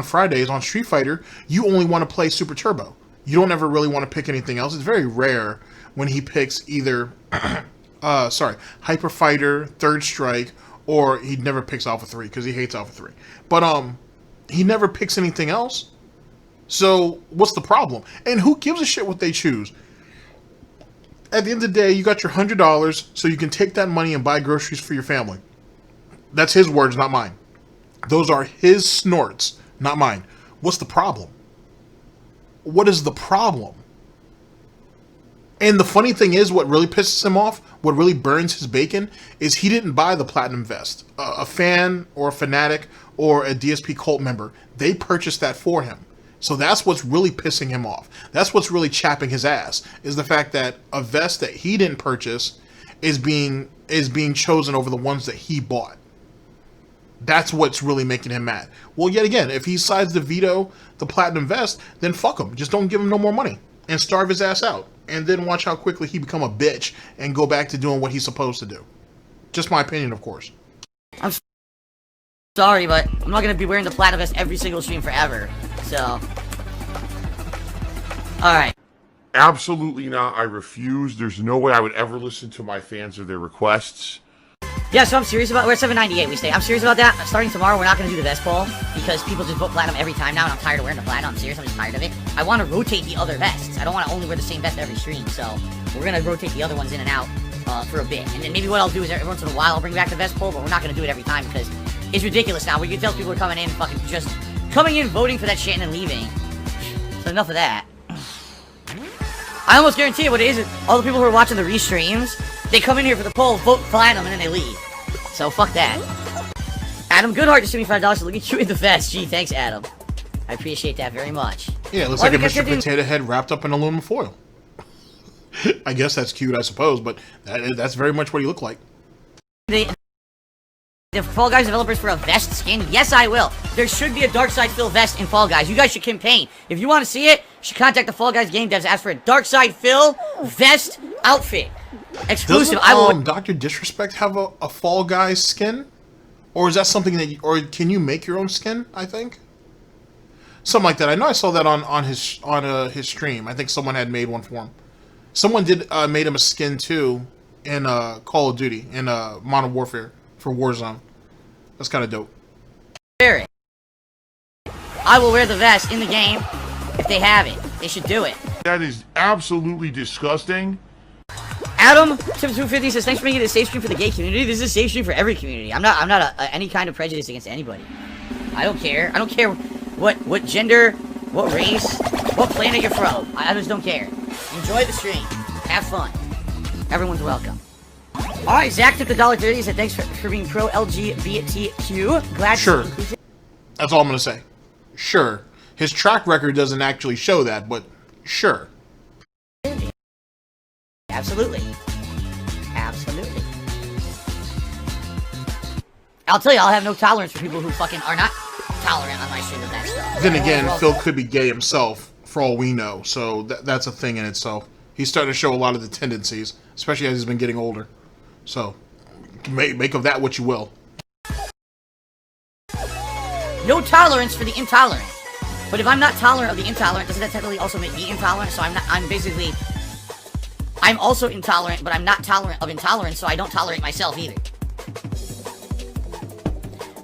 Fridays on Street Fighter, you only want to play Super Turbo. You don't ever really want to pick anything else. It's very rare when he picks either, Hyper Fighter, Third Strike, or he never picks Alpha 3 because he hates Alpha 3. But he never picks anything else. So what's the problem? And who gives a shit what they choose? At the end of the day, you got your $100, so you can take that money and buy groceries for your family. That's his words, not mine. Those are his snorts, not mine. What's the problem? What is the problem? And the funny thing is, what really pisses him off, what really burns his bacon, is he didn't buy the Platinum Vest. A fan or a fanatic or a DSP cult member, they purchased that for him. So that's what's really pissing him off. That's what's really chapping his ass, is the fact that a vest that he didn't purchase is being chosen over the ones that he bought. That's what's really making him mad. Well, yet again, if he decides to veto the Platinum Vest, then fuck him. Just don't give him no more money and starve his ass out. And then watch how quickly he become a bitch and go back to doing what he's supposed to do. Just my opinion, of course. I'm sorry, but I'm not gonna be wearing the Platinum Vest every single stream forever. So, alright. Absolutely not. I refuse. There's no way I would ever listen to my fans or their requests. Yeah, so I'm serious about, we're at 798 we stay. I'm serious about that. Starting tomorrow, we're not going to do the vest poll because people just vote platinum every time now, and I'm tired of wearing the platinum. I'm serious, I'm just tired of it. I want to rotate the other vests. I don't want to only wear the same vest every stream, so we're going to rotate the other ones in and out for a bit. And then maybe what I'll do is every once in a while I'll bring back the vest poll, but we're not going to do it every time because it's ridiculous now. Where you tell people are coming in, fucking just coming in, voting for that shit, and then leaving. So enough of that. I almost guarantee you what it is all the people who are watching the restreams, they come in here for the poll, vote platinum, and then they leave. So fuck that. Adam Goodhart just $75 to look at you in the vest. Gee, thanks, Adam. I appreciate that very much. Yeah, it looks like a Mr. Potato Head wrapped up in aluminum foil. I guess that's cute, I suppose, but that's very much what he looked like. The Fall Guys developers for a vest skin? Yes, I will. There should be a Dark Side Phil vest in Fall Guys. You guys should campaign. If you want to see it, you should contact the Fall Guys game devs. Ask for a Dark Side Phil vest outfit. Exclusive. Doesn't Dr. Disrespect have a Fall Guys skin? Or is that something that or can you make your own skin, I think? Something like that. I know I saw that on his stream. I think someone had made one for him. Someone made him a skin too in Call of Duty, in Modern Warfare for Warzone. That's kind of dope. Wear it. I will wear the vest in the game if they have it. They should do it. That is absolutely disgusting. Adam Tim250 says, thanks for making it a safe stream for the gay community. This is a safe stream for every community. I'm not any kind of prejudice against anybody. I don't care. I don't care what gender, what race, what planet you're from. I just don't care. Enjoy the stream. Have fun. Everyone's welcome. Alright, Zach took the $1.30. He said, thanks for being pro LGBTQ. Glad Sure. to inclusive. That's all I'm going to say. Sure. His track record doesn't actually show that, but sure. Absolutely. Absolutely. I'll tell you, I'll have no tolerance for people who fucking are not tolerant on my stream of that stuff. Then again, Phil could be gay himself, for all we know, so that's a thing in itself. He's starting to show a lot of the tendencies, especially as he's been getting older. So, make of that what you will. No tolerance for the intolerant. But if I'm not tolerant of the intolerant, doesn't that technically also make me intolerant? So I'm also intolerant, but I'm not tolerant of intolerance, so I don't tolerate myself either.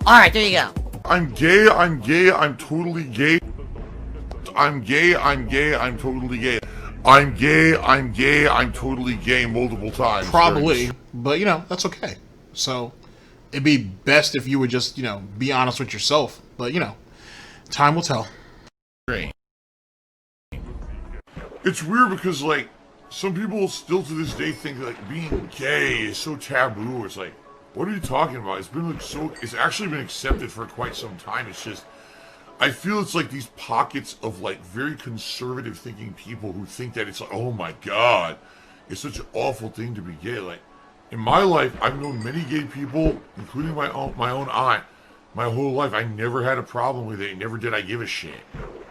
Alright, there you go. I'm gay, I'm gay, I'm totally gay. I'm gay, I'm gay, I'm totally gay. I'm gay, I'm gay, I'm totally gay multiple times. Probably, but you know, that's okay. So, it'd be best if you would just, you know, be honest with yourself. But, you know, time will tell. It's weird because, like, some people still to this day think, like, being gay is so taboo. It's like, what are you talking about? It's been, like, it's actually been accepted for quite some time. It's just, I feel it's like these pockets of, like, very conservative thinking people who think that it's like, oh my god, it's such an awful thing to be gay. Like, in my life, I've known many gay people, including my own aunt, my whole life. I never had a problem with it. Never did I give a shit,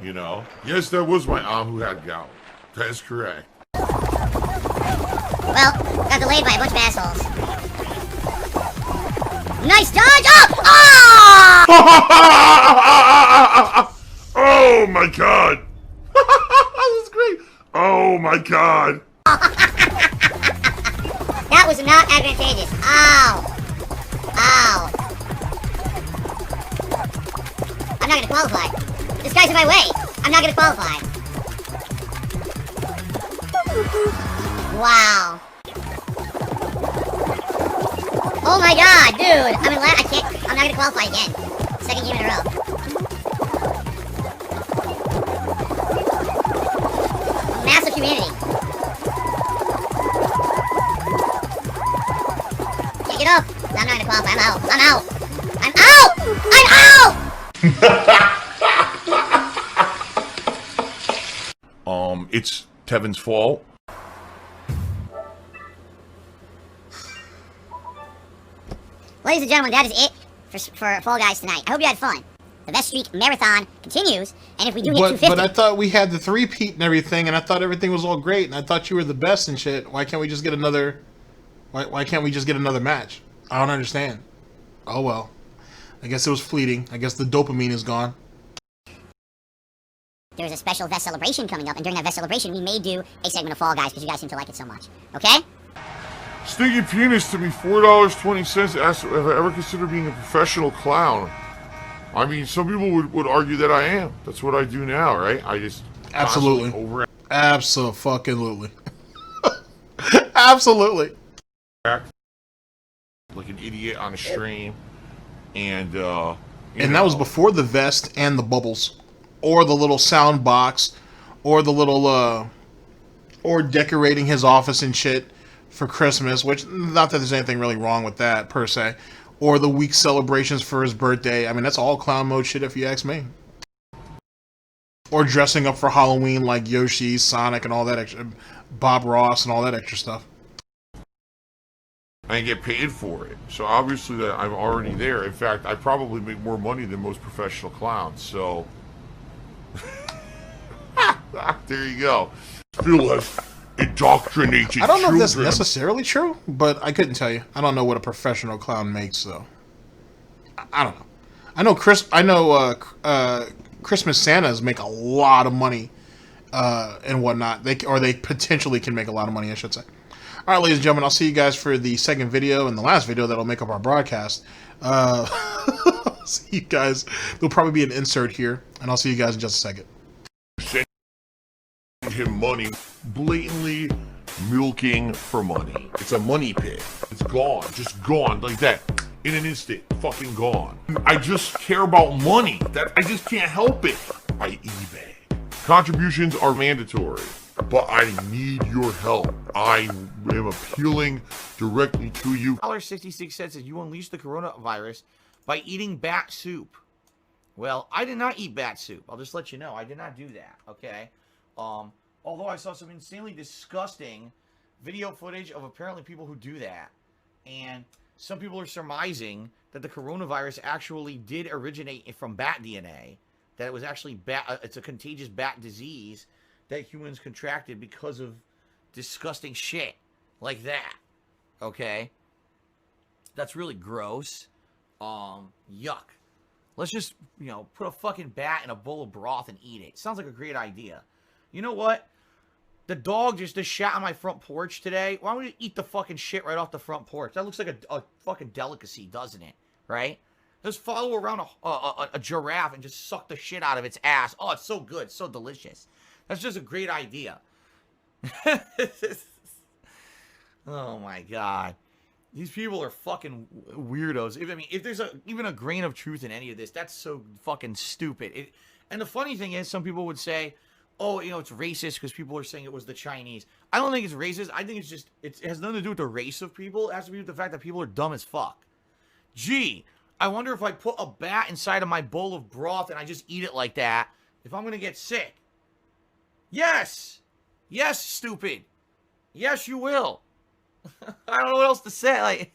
you know? Yes, that was my aunt who had gout. That is correct. Well, got delayed by a bunch of assholes. Nice dodge! Oh! Oh! Oh my god! That's great! Oh my god! That was not advantageous. Ow! Ow! I'm not gonna qualify. This guy's in my way. I'm not gonna qualify. Wow. Oh my god, dude! I'm not gonna qualify again. Second game in a row. Massive community. I'm out. I'm out. I'm out. It's Tevin's fault. Ladies and gentlemen, that is it for Fall Guys tonight. I hope you had fun. The best streak marathon continues, and if we do hit 250... But I thought we had the 3-peat and everything, and I thought everything was all great, and I thought you were the best and shit. Why can't we just get another... Why can't we just get another match? I don't understand. Oh well. I guess it was fleeting. I guess the dopamine is gone. There's a special Vest celebration coming up, and during that Vest celebration, we may do a segment of Fall Guys, because you guys seem to like it so much. Okay? Stinky Penis to me $4.20 asked if I ever consider being a professional clown. I mean, some people would argue that I am. That's what I do now, right? I just absolutely over absolutely absolutely like an idiot on a stream, and that was before the vest and the bubbles, or the little sound box, or the little or decorating his office and shit for Christmas, which, not that there's anything really wrong with that per se, or the week celebrations for his birthday. I mean, that's all clown mode shit if you ask me. Or dressing up for Halloween like Yoshi, Sonic, and all that extra, Bob Ross and all that extra stuff. I get paid for it, so obviously that I'm already there. In fact, I probably make more money than most professional clowns, so there you go. Still has indoctrinated. I don't know if that's necessarily true, but I couldn't tell you. I don't know what a professional clown makes, though. I don't know. I know Christmas Santas make a lot of money and whatnot. They potentially can make a lot of money, I should say. All right, ladies and gentlemen, I'll see you guys for the second video and the last video that'll make up our broadcast. See you guys. There'll probably be an insert here, and I'll see you guys in just a second. Send him money, blatantly milking for money. It's a money pit. It's gone, just gone like that. In an instant, fucking gone. I just care about money. That I just can't help it. I eBay. Contributions are mandatory, but I need your help. I am appealing directly to you. $1.66 says you unleash the coronavirus by eating bat soup. Well, I did not eat bat soup. I'll just let you know. I did not do that, okay? Although I saw some insanely disgusting video footage of apparently people who do that. And some people are surmising that the coronavirus actually did originate from bat DNA. That it was actually it's a contagious bat disease that humans contracted because of disgusting shit like that. Okay? That's really gross. Yuck. Let's just, put a fucking bat in a bowl of broth and eat it. Sounds like a great idea. You know what? The dog just shat on my front porch today. Why don't we eat the fucking shit right off the front porch? That looks like a fucking delicacy, doesn't it? Right? Just follow around a giraffe and just suck the shit out of its ass. Oh, it's so good. So delicious. That's just a great idea. Oh, my God. These people are fucking weirdos. If there's even a grain of truth in any of this, that's so fucking stupid. And the funny thing is, some people would say, oh, it's racist because people are saying it was the Chinese. I don't think it's racist. I think it has nothing to do with the race of people. It has to do with the fact that people are dumb as fuck. Gee, I wonder if I put a bat inside of my bowl of broth and I just eat it like that, if I'm going to get sick. Yes. Yes, stupid. Yes, you will. I don't know what else to say.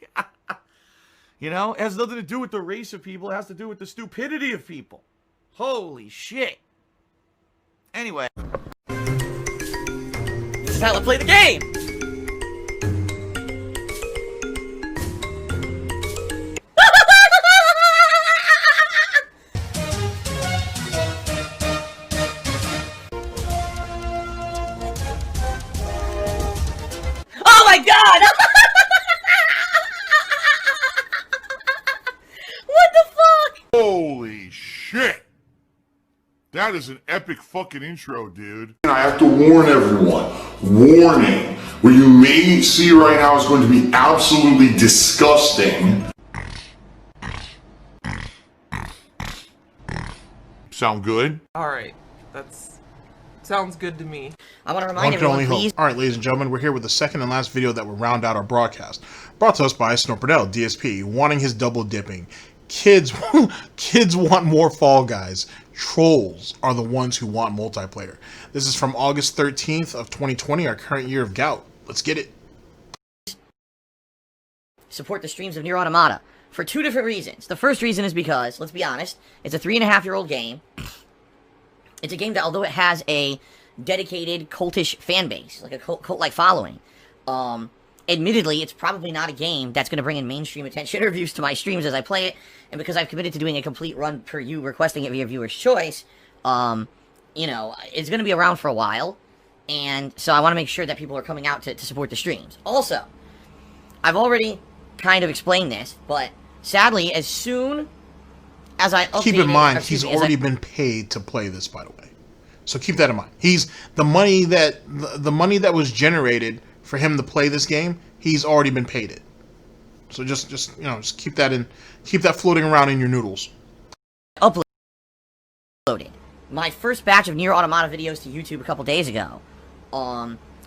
It has nothing to do with the race of people. It has to do with the stupidity of people. Holy shit. Anyway, this is how to play the game! Oh my God! What the fuck? Holy shit! That is an epic fucking intro, dude. And I have to warn everyone. Warning. What you may see right now is going to be absolutely disgusting. Sound good? Alright, that's Sounds good to me. I want to One remind can only everyone, please. hope. Alright, ladies and gentlemen, we're here with the second and last video that will round out our broadcast. Brought to us by Burnell, DSP, wanting his double dipping. Kids want more Fall Guys. Trolls are the ones who want multiplayer. This is from August 13th of 2020, our current year of gout. Let's get it. Support the streams of Nier Automata for two different reasons. The first reason is because, let's be honest, it's a 3.5-year-old game. It's a game that, although it has a dedicated cultish fan base, like a cult-like following, admittedly, it's probably not a game that's going to bring in mainstream attention or views to my streams as I play it, and because I've committed to doing a complete run per you requesting it via viewer's choice, you know, it's going to be around for a while, and so I want to make sure that people are coming out to support the streams. Also, I've already kind of explained this, but sadly, as soon as I updated... Keep in mind, he's already been paid to play this, by the way. So keep that in mind. He's the money that was generated for him to play this game, he's already been paid it. So just you know, just keep that floating around in your noodles. Uploaded my first batch of Nier Automata videos to YouTube a couple days ago.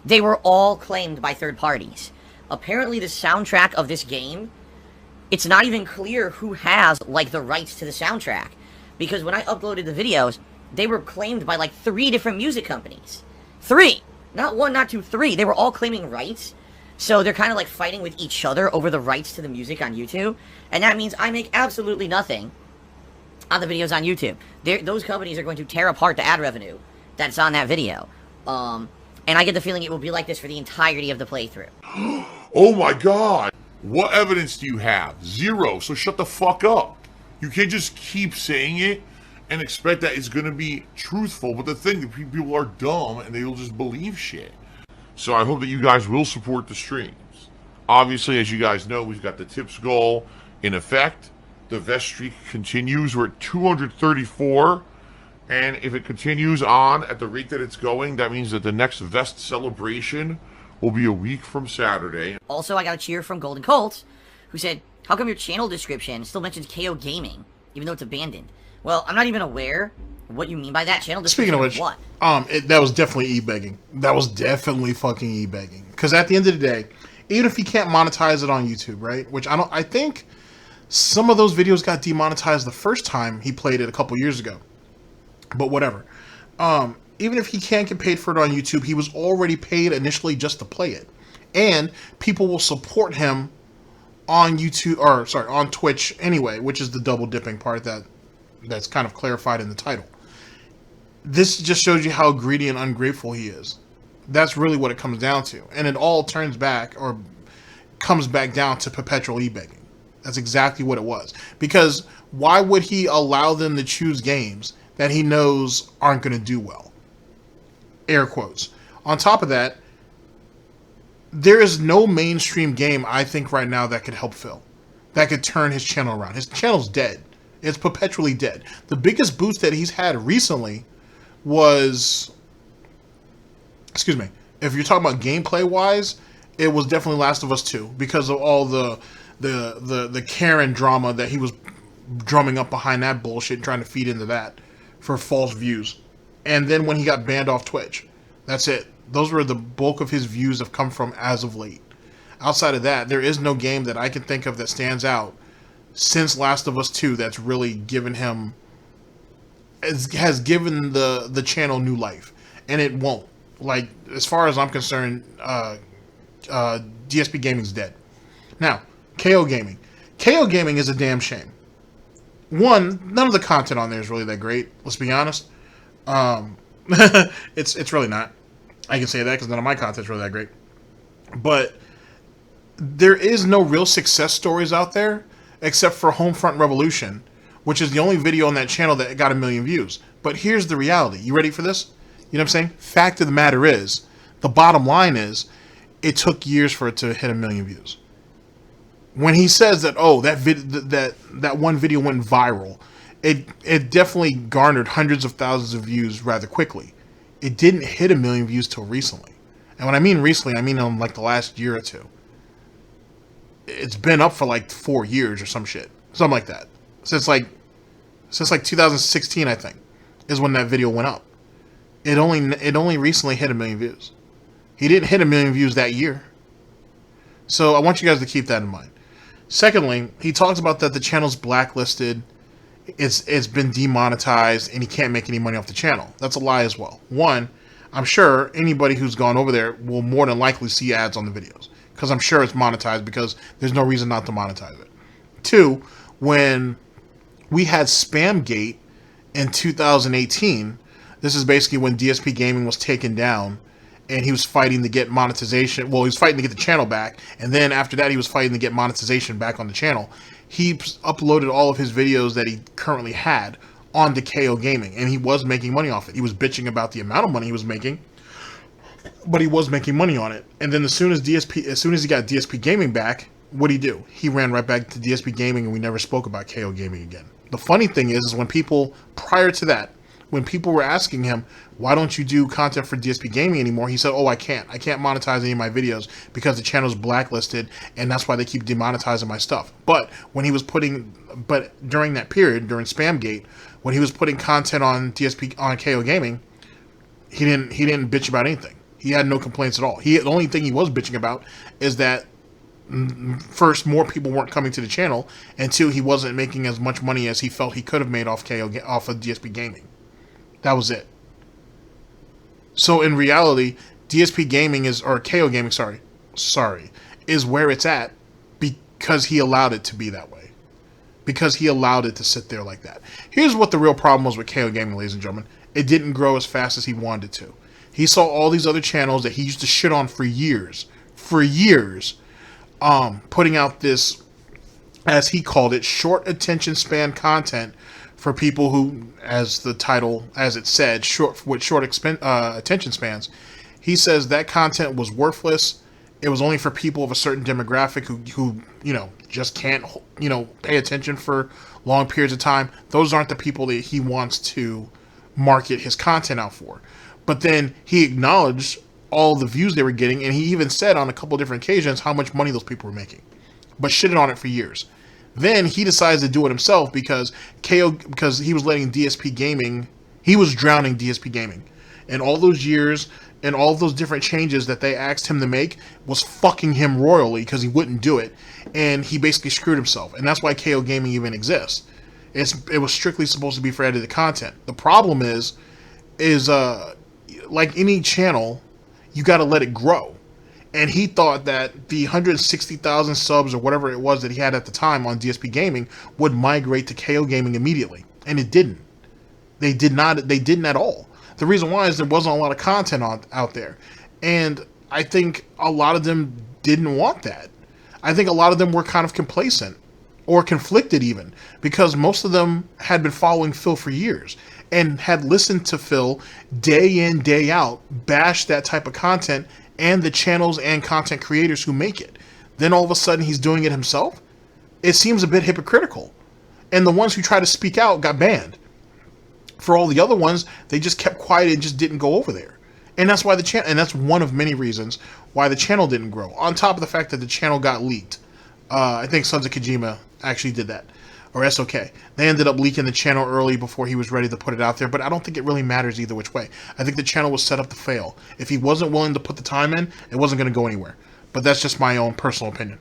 They were all claimed by third parties. Apparently the soundtrack of this game, it's not even clear who has, like, the rights to the soundtrack. Because when I uploaded the videos, they were claimed by, like, 3 different music companies. 3! Not 1, not 2, 3. They were all claiming rights. So they're kind of, like, fighting with each other over the rights to the music on YouTube. And that means I make absolutely nothing on the videos on YouTube. Those companies are going to tear apart the ad revenue that's on that video. And I get the feeling it will be like this for the entirety of the playthrough. Oh my god! What evidence do you have? 0, so shut the fuck up. You can't just keep saying it and expect that it's gonna be truthful, but the thing that people are dumb and they'll just believe shit. So I hope that you guys will support the streams. Obviously, as you guys know, we've got the tips goal in effect. The vest streak continues. We're at 234. And if it continues on at the rate that it's going, that means that the next vest celebration will be a week from Saturday. Also, I got a cheer from Golden Colts, who said, how come your channel description still mentions KO Gaming, even though it's abandoned? Well, I'm not even aware what you mean by that. Channel description. Speaking of which, what? That was definitely e-begging. That was definitely fucking e-begging. Because at the end of the day, even if he can't monetize it on YouTube, right? Which I think some of those videos got demonetized the first time he played it a couple years ago. But whatever. Even if he can't get paid for it on YouTube, he was already paid initially just to play it. And people will support him on YouTube, or sorry, on Twitch anyway, which is the double dipping part that's kind of clarified in the title. This just shows you how greedy and ungrateful he is. That's really what it comes down to. And it all turns back, or comes back down to perpetual e-begging. That's exactly what it was. Because why would he allow them to choose games that he knows aren't going to do well? Air quotes. On top of that, there is no mainstream game, I think, right now that could help Phil. That could turn his channel around. His channel's dead. It's perpetually dead. The biggest boost that he's had recently was... Excuse me. If you're talking about gameplay-wise, it was definitely Last of Us 2. Because of all the Karen drama that he was drumming up behind that bullshit and trying to feed into that for false views. And then when he got banned off Twitch. That's it. Those were the bulk of his views have come from as of late. Outside of that, there is no game that I can think of that stands out since Last of Us 2 that's really given him... has given the channel new life. And it won't. Like, as far as I'm concerned, DSPGAMING's dead. Now, KO Gaming. KO Gaming is a damn shame. One, none of the content on there is really that great. Let's be honest. It's really not. I can say that because none of my content's really that great. But there is no real success stories out there except for Homefront Revolution, which is the only video on that channel that got 1 million views. But here's the reality. You ready for this? You know what I'm saying? Fact of the matter is, the bottom line is, it took years for it to hit 1 million views. When he says that, oh, that one video went viral, it definitely garnered hundreds of thousands of views rather quickly. It didn't hit 1 million views till recently. And when I mean recently, I mean in like the last year or two. It's been up for like 4 years or some shit. Something like that. Since like 2016, I think, is when that video went up. It only recently hit 1 million views. He didn't hit 1 million views that year. So I want you guys to keep that in mind. Secondly, he talks about that the channel's blacklisted, it's been demonetized, and he can't make any money off the channel. That's a lie as well. One, I'm sure anybody who's gone over there will more than likely see ads on the videos, because I'm sure it's monetized, because there's no reason not to monetize it. Two, when we had Spamgate in 2018, this is basically when DSP Gaming was taken down, and he was fighting to get monetization. Well, he was fighting to get the channel back, and then after that, he was fighting to get monetization back on the channel. He uploaded all of his videos that he currently had onto KO Gaming, and he was making money off it. He was bitching about the amount of money he was making, but he was making money on it. And then as soon as he got DSP Gaming back, what'd he do? He ran right back to DSP Gaming, and we never spoke about KO Gaming again. The funny thing is when people, prior to that, when people were asking him, why don't you do content for DSP Gaming anymore? He said, oh, I can't monetize any of my videos because the channel's blacklisted, and that's why they keep demonetizing my stuff. But during that period, during Spamgate, when he was putting content on KO Gaming, he didn't bitch about anything. He had no complaints at all. The only thing he was bitching about is that, first, more people weren't coming to the channel, and two, he wasn't making as much money as he felt he could have made off of DSP Gaming. That was it. So in reality, DSP Gaming KO Gaming, is where it's at because he allowed it to be that way. Because he allowed it to sit there like that. Here's what the real problem was with KO Gaming, ladies and gentlemen. It didn't grow as fast as he wanted it to. He saw all these other channels that he used to shit on for years, putting out this, as he called it, short attention span content for people who, as the title, as it said, short attention spans. He says that content was worthless. It was only for people of a certain demographic who just can't, pay attention for long periods of time. Those aren't the people that he wants to market his content out for. But then he acknowledged all the views they were getting, and he even said on a couple different occasions how much money those people were making, but shitted on it for years. Then he decides to do it himself because he was letting DSP Gaming, he was drowning DSP Gaming. And all those years and all those different changes that they asked him to make was fucking him royally because he wouldn't do it. And he basically screwed himself. And that's why KO Gaming even exists. It was strictly supposed to be for edited content. The problem is like any channel, you got to let it grow. And he thought that the 160,000 subs or whatever it was that he had at the time on DSP Gaming would migrate to KO Gaming immediately. And it didn't. They didn't at all. The reason why is there wasn't a lot of content out there. And I think a lot of them didn't want that. I think a lot of them were kind of complacent or conflicted even, because most of them had been following Phil for years and had listened to Phil day in, day out, bash that type of content and the channels and content creators who make it. Then all of a sudden he's doing it himself. It seems a bit hypocritical. And the ones who tried to speak out got banned. For all the other ones, they just kept quiet and just didn't go over there. And that's why and that's one of many reasons why the channel didn't grow. On top of the fact that the channel got leaked. I think Sons of Kojima actually did that. Or SOK. They ended up leaking the channel early before he was ready to put it out there, but I don't think it really matters either which way. I think the channel was set up to fail. If he wasn't willing to put the time in, it wasn't going to go anywhere. But that's just my own personal opinion.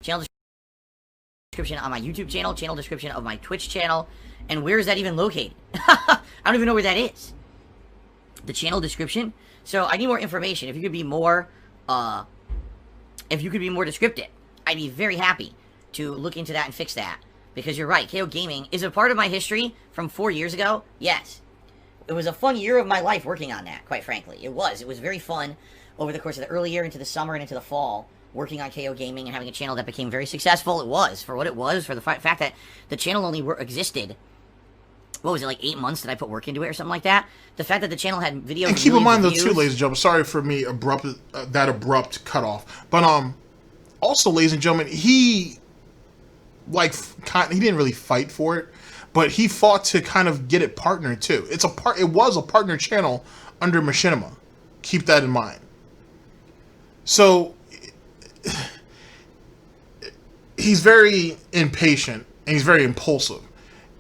Channel description on my YouTube channel, channel description of my Twitch channel, and where is that even located? I don't even know where that is. The channel description. So I need more information. If you could be more descriptive, I'd be very happy to look into that and fix that. Because you're right, KO Gaming is a part of my history from 4 years ago. Yes. It was a fun year of my life working on that, quite frankly. It was very fun over the course of the early year into the summer and into the fall, working on KO Gaming and having a channel that became very successful. It was, for what it was, for the fact that the channel only existed, what was it, like 8 months that I put work into it or something like that? The fact that the channel had videos and keep in mind though views, too, ladies and gentlemen, sorry for me that abrupt cutoff, but also, ladies and gentlemen, he didn't really fight for it, but he fought to kind of get it partnered too. It was a partner channel under Machinima. Keep that in mind. So he's very impatient and he's very impulsive.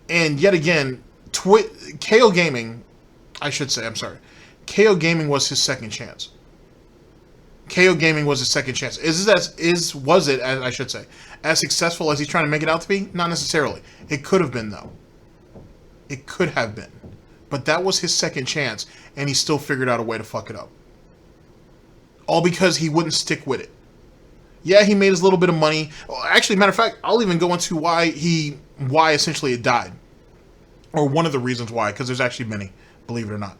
And yet again, KO Gaming, I should say, I'm sorry. KO Gaming was his second chance. KO Gaming was his second chance. Was it, I should say, as successful as he's trying to make it out to be? Not necessarily. It could have been, though. It could have been. But that was his second chance, and he still figured out a way to fuck it up. All because he wouldn't stick with it. Yeah, he made his little bit of money. Actually, matter of fact, I'll even go into why essentially it died. Or one of the reasons why, because there's actually many, believe it or not.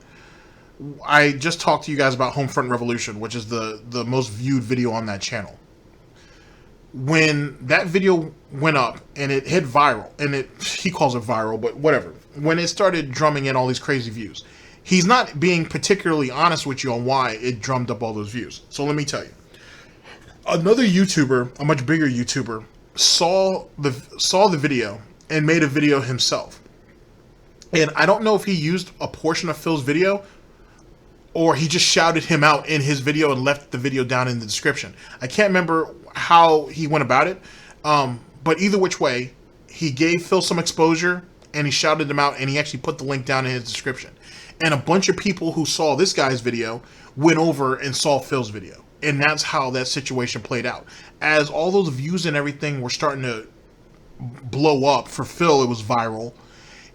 I just talked to you guys about Homefront Revolution, which is the most viewed video on that channel. When that video went up and it hit viral, and he calls it viral, but whatever. When it started drumming in all these crazy views, he's not being particularly honest with you on why it drummed up all those views. So let me tell you. Another YouTuber, a much bigger YouTuber, saw the video and made a video himself. And I don't know if he used a portion of Phil's video or he just shouted him out in his video and left the video down in the description. I can't remember how he went about it, but either which way, he gave Phil some exposure and he shouted him out and he actually put the link down in his description. And a bunch of people who saw this guy's video went over and saw Phil's video. And that's how that situation played out. As all those views and everything were starting to blow up, for Phil it was viral.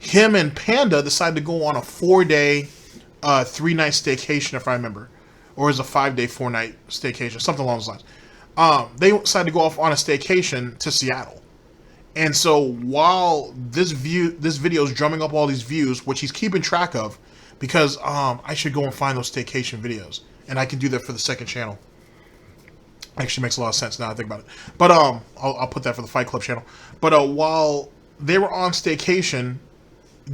Him and Panda decided to go on a 4-day, 3-night staycation, if I remember. Or is a 5-day, 4-night staycation, something along those lines. They decided to go off on a staycation to Seattle. And so while this video is drumming up all these views, which he's keeping track of, because I should go and find those staycation videos. And I can do that for the second channel. Actually makes a lot of sense now I think about it. But I'll put that for the Fight Club channel. But while they were on staycation,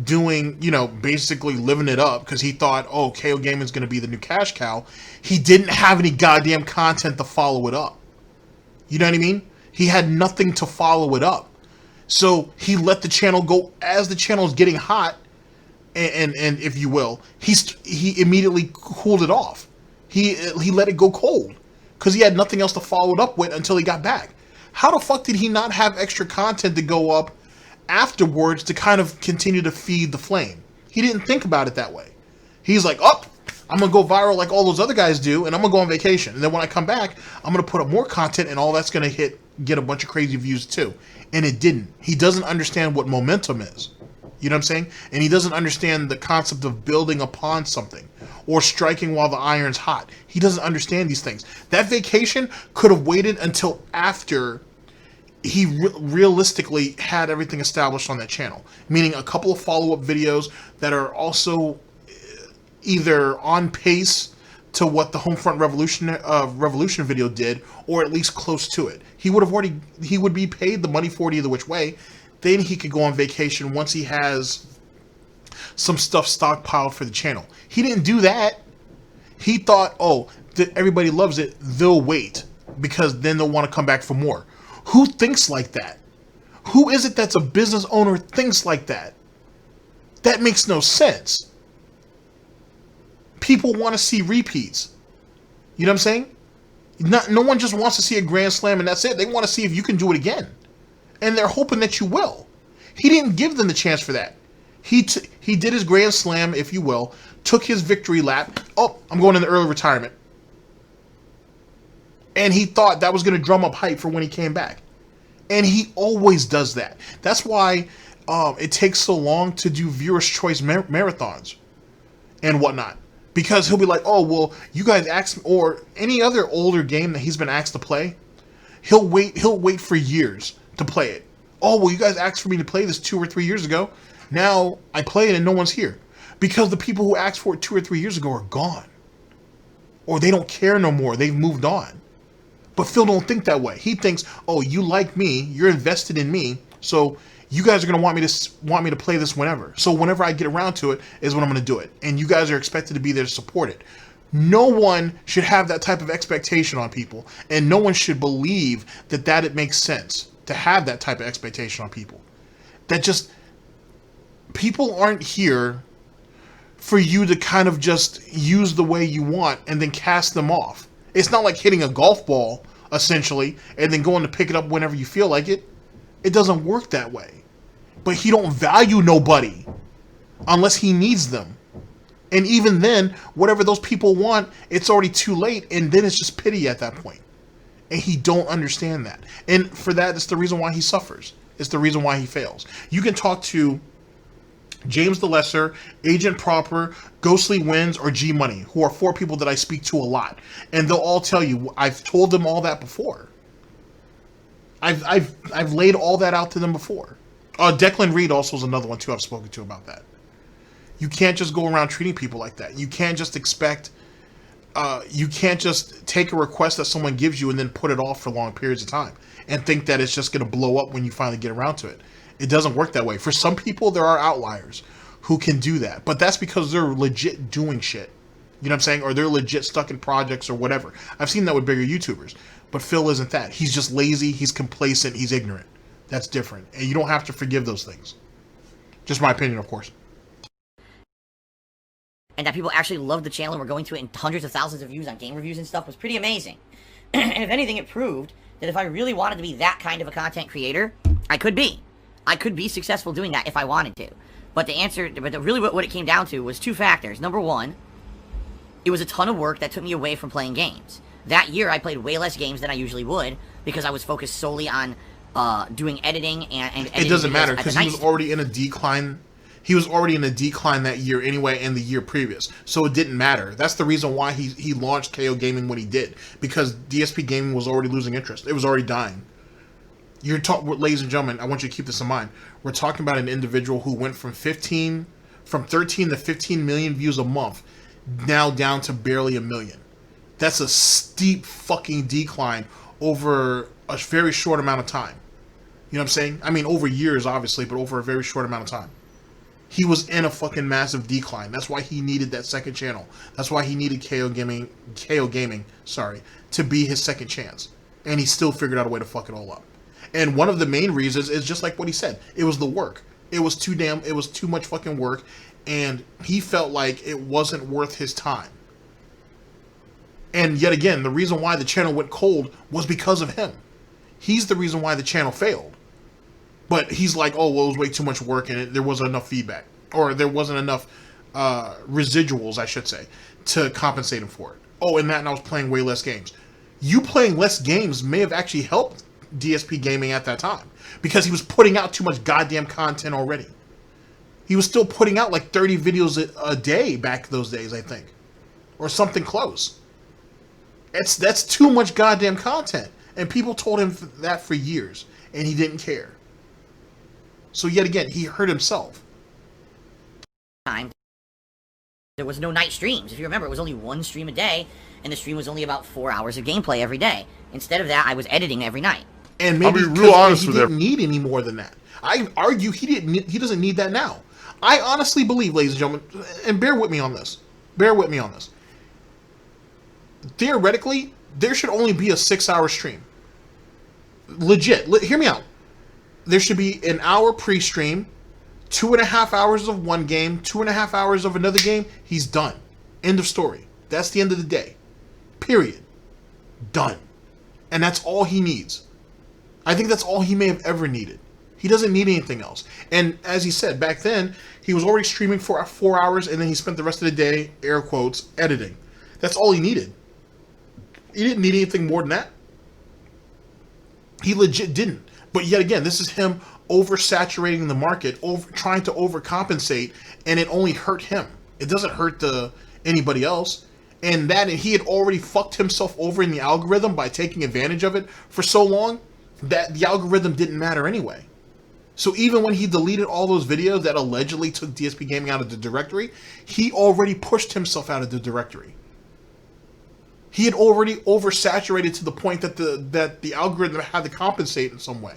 doing, basically living it up, because he thought, oh, KO Gaming is going to be the new cash cow, he didn't have any goddamn content to follow it up. You know what I mean? He had nothing to follow it up. So he let the channel go as the channel is getting hot, and if you will, he immediately cooled it off. He let it go cold because he had nothing else to follow it up with until he got back. How the fuck did he not have extra content to go up afterwards to kind of continue to feed the flame? He didn't think about it that way. He's like, oh, I'm going to go viral like all those other guys do, and I'm going to go on vacation. And then when I come back, I'm going to put up more content, and all that's going to get a bunch of crazy views too. And it didn't. He doesn't understand what momentum is. You know what I'm saying? And he doesn't understand the concept of building upon something or striking while the iron's hot. He doesn't understand these things. That vacation could have waited until after he realistically had everything established on that channel, meaning a couple of follow-up videos that are also either on pace to what the Homefront Revolution video did, or at least close to it. He would be paid the money for it either which way. Then he could go on vacation once he has some stuff stockpiled for the channel. He didn't do that. He thought, oh, everybody loves it, they'll wait, because then they'll want to come back for more. Who thinks like that? Who is it that's a business owner thinks like that? That makes no sense. People want to see repeats. You know what I'm saying? No one just wants to see a Grand Slam and that's it. They want to see if you can do it again. And they're hoping that you will. He didn't give them the chance for that. He did his Grand Slam, if you will, took his victory lap. Oh, I'm going into early retirement. And he thought that was going to drum up hype for when he came back. And he always does that. That's why it takes so long to do Viewer's Choice marathons and whatnot. Because he'll be like, oh, well, you guys asked, or any other older game that he's been asked to play, he'll wait for years to play it. Oh, well, you guys asked for me to play this 2 or 3 years ago. Now I play it and no one's here. Because the people who asked for it 2 or 3 years ago are gone. Or they don't care no more. They've moved on. But Phil don't think that way. He thinks, oh, you like me, you're invested in me, so you guys are going to want me to play this whenever. So whenever I get around to it is when I'm going to do it. And you guys are expected to be there to support it. No one should have that type of expectation on people. And no one should believe that it makes sense to have that type of expectation on people. That just, people aren't here for you to kind of just use the way you want and then cast them off. It's not like hitting a golf ball, essentially, and then going to pick it up whenever you feel like it. It doesn't work that way. But he don't value nobody. unless he needs them. And even then, whatever those people want, it's already too late, and then it's just pity at that point. And he don't understand that. And for that, it's the reason why he suffers. It's the reason why he fails. You can talk to James the Lesser, Agent Proper, Ghostly Winds, or G Money, who are 4 people that I speak to a lot. And they'll all tell you, I've told them all that before. I've laid all that out to them before. Declan Reed also is another one, too, I've spoken to about that. You can't just go around treating people like that. You can't just expect, you can't just take a request that someone gives you and then put it off for long periods of time and think that it's just going to blow up when you finally get around to it. It doesn't work that way. For some people, there are outliers who can do that, but that's because they're legit doing shit. You know what I'm saying? Or they're legit stuck in projects or whatever. I've seen that with bigger YouTubers, but Phil isn't that. He's just lazy, he's complacent, he's ignorant. That's different, and you don't have to forgive those things. Just my opinion, of course. And that people actually loved the channel and were going to it in hundreds of thousands of views on game reviews and stuff was pretty amazing. And if anything, it proved that if I really wanted to be that kind of a content creator, I could be. I could be successful doing that if I wanted to. But really what it came down to was 2 factors. Number 1, it was a ton of work that took me away from playing games. That year, I played way less games than I usually would because I was focused solely on doing editing and editing. It doesn't matter because he night was already in a decline. He was already in a decline that year anyway, and the year previous, so it didn't matter. That's the reason why he launched KO Gaming when he did, because DSP Gaming was already losing interest. It was already dying. Ladies and gentlemen, I want you to keep this in mind. We're talking about an individual who went from 13 to 15 million views a month, now down to barely 1 million. That's a steep fucking decline over a very short amount of time. You know what I'm saying? I mean, over years, obviously, but over a very short amount of time. He was in a fucking massive decline. That's why he needed that second channel. That's why he needed KO Gaming, to be his second chance. And he still figured out a way to fuck it all up. And one of the main reasons is just like what he said. It was the work. It was too much fucking work, and he felt like it wasn't worth his time. And yet again, the reason why the channel went cold was because of him. He's the reason why the channel failed. But he's like, oh, well, it was way too much work and there wasn't enough feedback. Or there wasn't enough residuals, I should say, to compensate him for it. Oh, and I was playing way less games. You playing less games may have actually helped DSP Gaming at that time. Because he was putting out too much goddamn content already. He was still putting out like 30 videos a day back those days, I think. Or something close. That's too much goddamn content. And people told him that for years. And he didn't care. So yet again, he hurt himself. There was no night streams. If you remember, it was only 1 stream a day, and the stream was only about 4 hours of gameplay every day. Instead of that, I was editing every night. And maybe I'll be real honest he didn't need any more than that. I argue he doesn't need that now. I honestly believe, ladies and gentlemen, and bear with me on this. Theoretically, there should only be a 6-hour stream. Legit. Hear me out. There should be an hour pre-stream, 2.5 hours of one game, 2.5 hours of another game. He's done. End of story. That's the end of the day. Period. Done. And that's all he needs. I think that's all he may have ever needed. He doesn't need anything else. And as he said, back then, he was already streaming for 4 hours, and then he spent the rest of the day, air quotes, editing. That's all he needed. He didn't need anything more than that. He legit didn't. But yet again, this is him oversaturating the market, trying to overcompensate, and it only hurt him. It doesn't hurt anybody else. And he had already fucked himself over in the algorithm by taking advantage of it for so long that the algorithm didn't matter anyway. So even when he deleted all those videos that allegedly took DSP Gaming out of the directory, he already pushed himself out of the directory. He had already oversaturated to the point that the algorithm had to compensate in some way,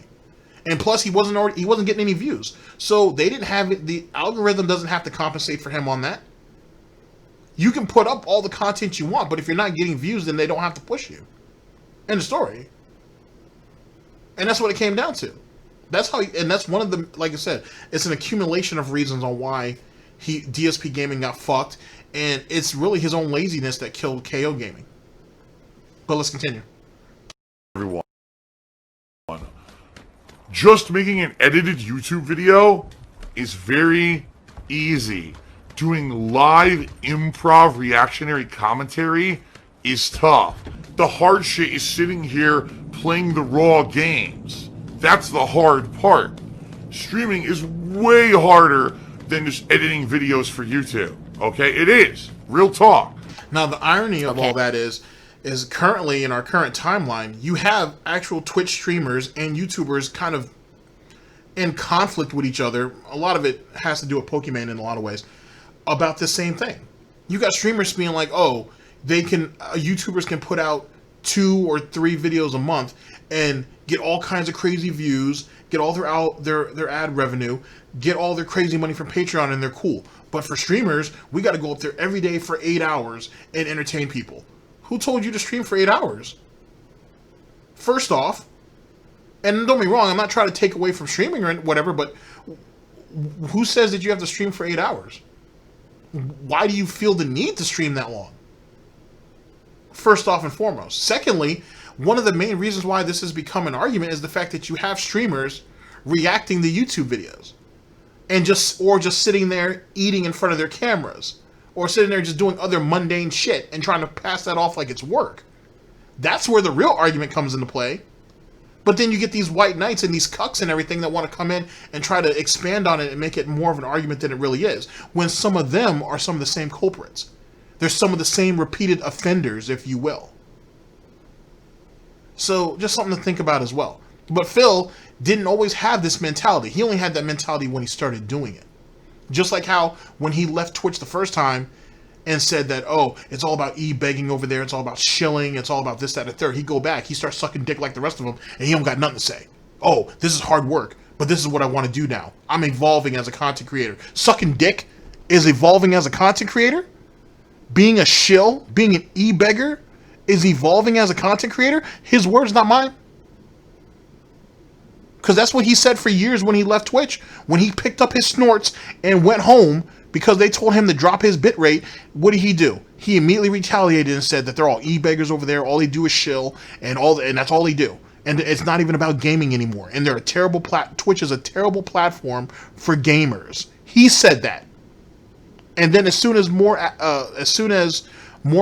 and plus he wasn't getting any views, so they didn't have it. The algorithm doesn't have to compensate for him on that. You can put up all the content you want, but if you're not getting views, then they don't have to push you. End of story. And that's what it came down to. That's one of the, like I said, it's an accumulation of reasons on why DSP Gaming got fucked, and it's really his own laziness that killed KO Gaming. But let's continue. Everyone. Just making an edited YouTube video is very easy. Doing live improv reactionary commentary is tough. The hard shit is sitting here playing the raw games. That's the hard part. Streaming is way harder than just editing videos for YouTube. Okay, it is. Real talk. Now, the irony of all that is currently in our current timeline, you have actual Twitch streamers and YouTubers kind of in conflict with each other. A lot of it has to do with Pokemon in a lot of ways, about the same thing. You got streamers being like, oh, YouTubers can put out 2 or 3 videos a month and get all kinds of crazy views, get all their ad revenue, get all their crazy money from Patreon, and they're cool. But for streamers, we got to go up there every day for 8 hours and entertain people. Who told you to stream for 8 hours? First off, and don't be wrong, I'm not trying to take away from streaming or whatever, but who says that you have to stream for 8 hours? Why do you feel the need to stream that long? First off and foremost. Secondly, one of the main reasons why this has become an argument is the fact that you have streamers reacting to YouTube videos and just sitting there eating in front of their cameras, or sitting there just doing other mundane shit and trying to pass that off like it's work. That's where the real argument comes into play. But then you get these white knights and these cucks and everything that want to come in and try to expand on it and make it more of an argument than it really is, when some of them are some of the same culprits. They're some of the same repeated offenders, if you will. So just something to think about as well. But Phil didn't always have this mentality. He only had that mentality when he started doing it. Just like how when he left Twitch the first time and said that, oh, it's all about e-begging over there, it's all about shilling, it's all about this, that, and the third. He'd go back, he starts sucking dick like the rest of them, and he don't got nothing to say. Oh, this is hard work, but this is what I want to do now. I'm evolving as a content creator. Sucking dick is evolving as a content creator? Being a shill, being an e-beggar is evolving as a content creator? His words, not mine. Because that's what he said for years when he left Twitch. When he picked up his snorts and went home because they told him to drop his bitrate, what did he do? He immediately retaliated and said that they're all e-beggars over there. All they do is shill, and that's all they do. And it's not even about gaming anymore. And they're a terrible Twitch is a terrible platform for gamers. He said that. And then as soon as more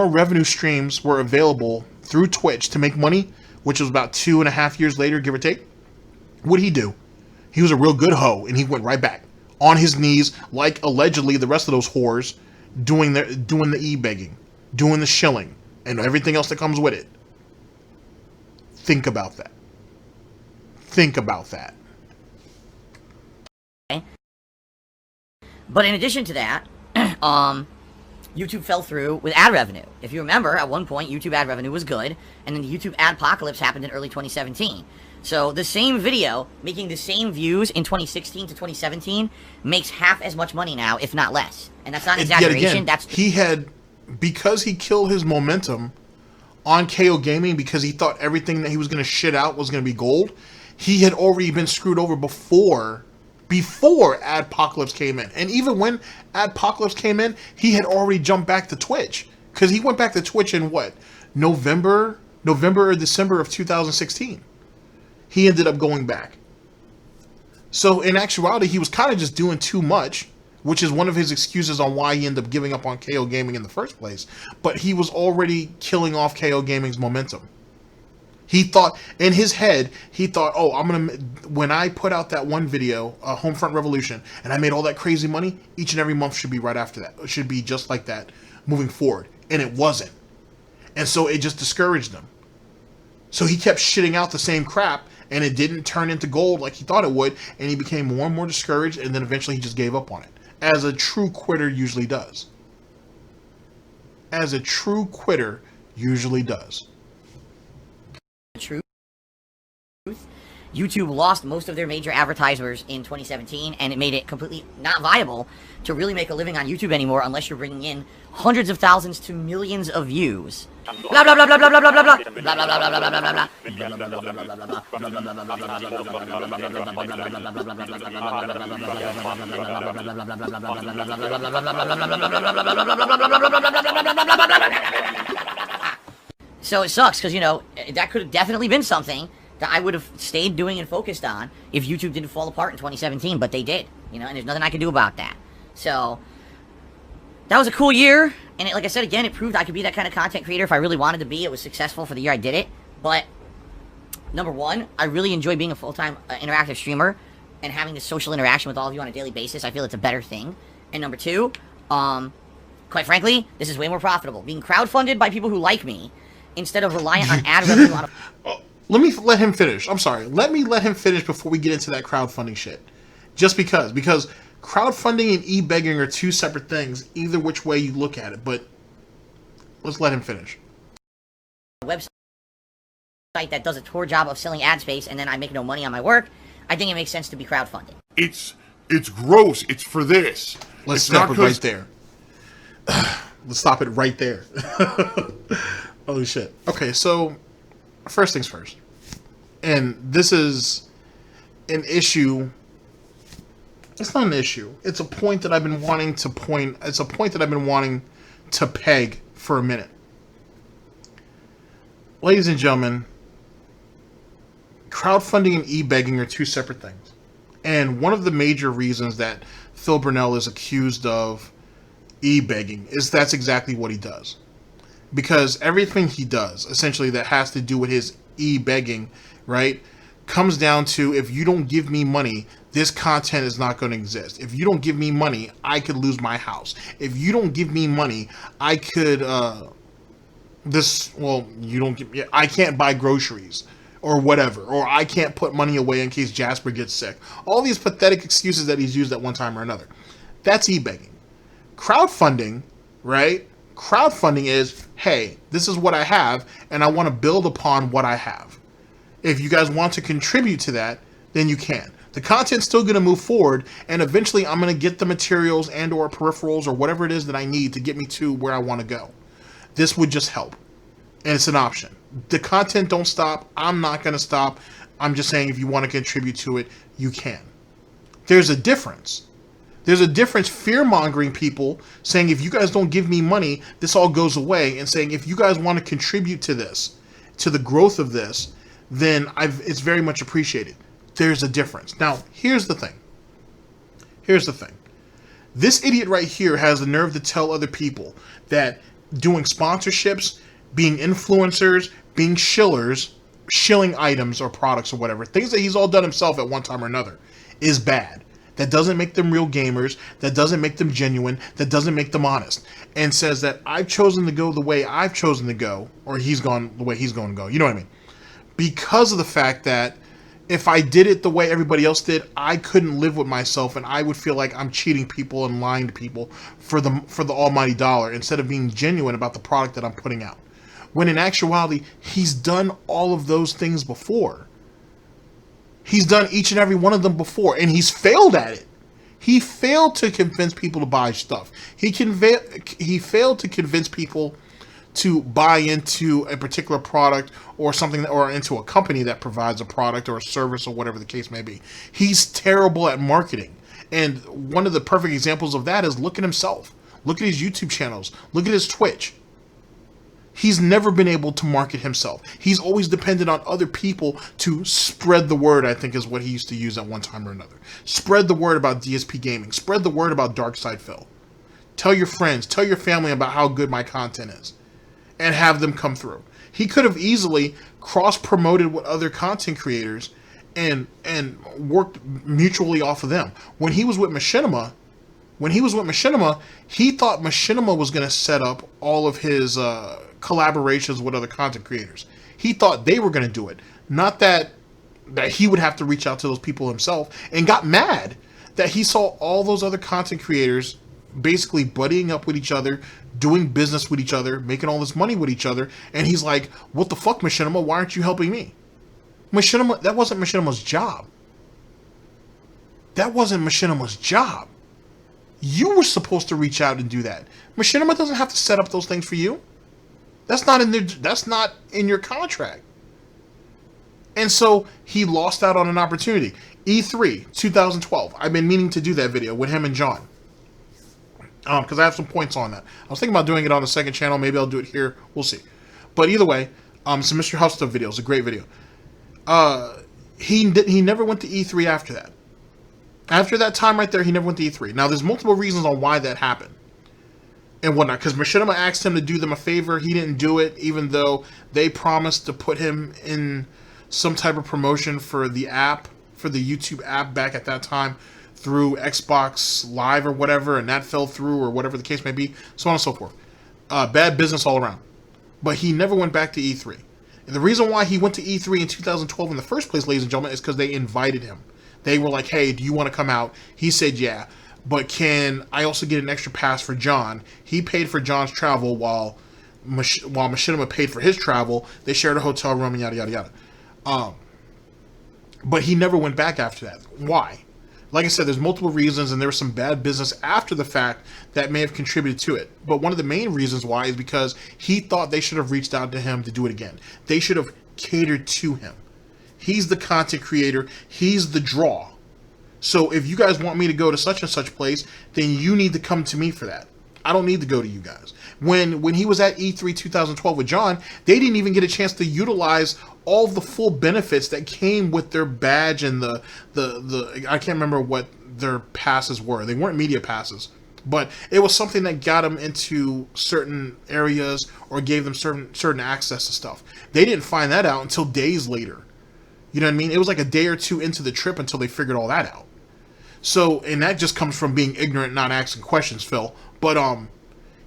revenue streams were available through Twitch to make money, which was about 2.5 years later, give or take, what did he do? He was a real good hoe, and he went right back on his knees, like allegedly the rest of those whores, doing the e-begging, doing the shilling, and everything else that comes with it. Think about that. Think about that. But in addition to that, YouTube fell through with ad revenue. If you remember, at one point, YouTube ad revenue was good, and then the YouTube adpocalypse happened in early 2017. So the same video, making the same views in 2016 to 2017, makes half as much money now, if not less. And that's not an exaggeration. Because he killed his momentum on KO Gaming, because he thought everything that he was going to shit out was going to be gold, he had already been screwed over before Adpocalypse came in. And even when Adpocalypse came in, he had already jumped back to Twitch. Because he went back to Twitch in what? November or December of 2016. He ended up going back. So in actuality, he was kind of just doing too much, which is one of his excuses on why he ended up giving up on KO Gaming in the first place. But he was already killing off KO Gaming's momentum. He thought, in his head, oh, when I put out that one video, Homefront Revolution, and I made all that crazy money, each and every month should be right after that. It should be just like that moving forward. And it wasn't. And so it just discouraged him. So he kept shitting out the same crap, and it didn't turn into gold like he thought it would, and he became more and more discouraged, and then eventually he just gave up on it. As a true quitter usually does. As a true quitter usually does. Truth. YouTube lost most of their major advertisers in 2017, and it made it completely not viable to really make a living on YouTube anymore unless you're bringing in hundreds of thousands to millions of views. Blah blah blah blah blah blah blah blah blah blah blah blah blah blah blah. So it sucks because, that could have definitely been something that I would have stayed doing and focused on if YouTube didn't fall apart in 2017, but they did, and there's nothing I can do about that. So that was a cool year, and like I said again, it proved I could be that kind of content creator if I really wanted to be. It was successful for the year I did it. But number one, I really enjoy being a full-time interactive streamer and having this social interaction with all of you on a daily basis. I feel it's a better thing. And number two, quite frankly, this is way more profitable. Being crowdfunded by people who like me instead of reliant on ad revenue on a... Let me let him finish. I'm sorry. Let me let him finish before we get into that crowdfunding shit. Just because crowdfunding and e-begging are two separate things, either which way you look at it. But let's let him finish. Website that does a poor job of selling ad space, and then I make no money on my work. I think it makes sense to be crowdfunded. It's gross. It's for this. Let's stop it right there. Let's stop it right there. Holy shit. Okay, so first things first. And this is an issue. It's not an issue. It's a point that I've been wanting to point. It's a point that I've been wanting to peg for a minute. Ladies and gentlemen, crowdfunding and e-begging are two separate things. And one of the major reasons that Phil Burnell is accused of e-begging is that's exactly what he does. Because everything he does, essentially, that has to do with his e-begging, right, comes down to, if you don't give me money, this content is not going to exist. If you don't give me money, I could lose my house. If you don't give me money, I could, I can't buy groceries or whatever, or I can't put money away in case Jasper gets sick. All these pathetic excuses that he's used at one time or another. That's e-begging. Crowdfunding, right? Crowdfunding is, hey, this is what I have, and I want to build upon what I have. If you guys want to contribute to that, then you can. The content's still going to move forward, and eventually I'm going to get the materials and or peripherals or whatever it is that I need to get me to where I want to go. This would just help. And it's an option. The content don't stop. I'm not going to stop. I'm just saying if you want to contribute to it, you can. There's a difference. There's a difference fear-mongering people saying if you guys don't give me money, this all goes away, and saying if you guys want to contribute to this, to the growth of this, then it's very much appreciated. There's a difference. Now, here's the thing. Here's the thing. This idiot right here has the nerve to tell other people that doing sponsorships, being influencers, being shillers, shilling items or products or whatever, things that he's all done himself at one time or another, is bad. That doesn't make them real gamers. That doesn't make them genuine. That doesn't make them honest. And says that I've chosen to go the way I've chosen to go, or he's gone the way he's going to go. You know what I mean? Because of the fact that if I did it the way everybody else did, I couldn't live with myself, and I would feel like I'm cheating people and lying to people for the almighty dollar instead of being genuine about the product that I'm putting out. When in actuality, he's done all of those things before. He's done each and every one of them before, and he's failed at it. He failed to convince people to buy stuff. He failed to convince people to buy into a particular product or something, or into a company that provides a product or a service or whatever the case may be. He's terrible at marketing. And one of the perfect examples of that is look at himself. Look at his YouTube channels. Look at his Twitch. He's never been able to market himself. He's always depended on other people to spread the word, I think is what he used to use at one time or another. Spread the word about DSP Gaming. Spread the word about Darkside Phil. Tell your friends, tell your family about how good my content is. And have them come through. He could have easily cross-promoted with other content creators and worked mutually off of them. When he was with Machinima, he thought Machinima was going to set up all of his collaborations with other content creators. He thought they were going to do it. Not that he would have to reach out to those people himself, and got mad that he saw all those other content creators basically buddying up with each other, doing business with each other, making all this money with each other, and he's like, what the fuck, Machinima? Why aren't you helping me? Machinima, that wasn't Machinima's job. That wasn't Machinima's job. You were supposed to reach out and do that. Machinima doesn't have to set up those things for you. That's not in your contract. And so he lost out on an opportunity. E3 2012. I've been meaning to do that video with him and John. Because I have some points on that. I was thinking about doing it on the second channel. Maybe I'll do it here. We'll see. But either way, it's a Mr. House Stuff video. It's a great video. He never went to E3 after that. After that time right there, he never went to E3. Now, there's multiple reasons on why that happened and whatnot. Because Machinima asked him to do them a favor. He didn't do it, even though they promised to put him in some type of promotion for the app, for the YouTube app back at that time through Xbox Live or whatever, and that fell through or whatever the case may be, so on and so forth. Bad business all around. But he never went back to E3. And the reason why he went to E3 in 2012 in the first place, ladies and gentlemen, is because they invited him. They were like, hey, do you want to come out? He said, yeah. But can I also get an extra pass for John? He paid for John's travel while Machinima paid for his travel. They shared a hotel room and yada, yada, yada. But he never went back after that. Why? Like I said, there's multiple reasons, and there was some bad business after the fact that may have contributed to it. But one of the main reasons why is because he thought they should have reached out to him to do it again. They should have catered to him. He's the content creator. He's the draw. So if you guys want me to go to such and such place, then you need to come to me for that. I don't need to go to you guys. When he was at E3 2012 with John, they didn't even get a chance to utilize all the full benefits that came with their badge and the I can't remember what their passes were. They weren't media passes, but it was something that got them into certain areas or gave them certain access to stuff. They didn't find that out until days later. You know what I mean? It was like a day or two into the trip until they figured all that out. So, and that just comes from being ignorant, not asking questions, Phil. But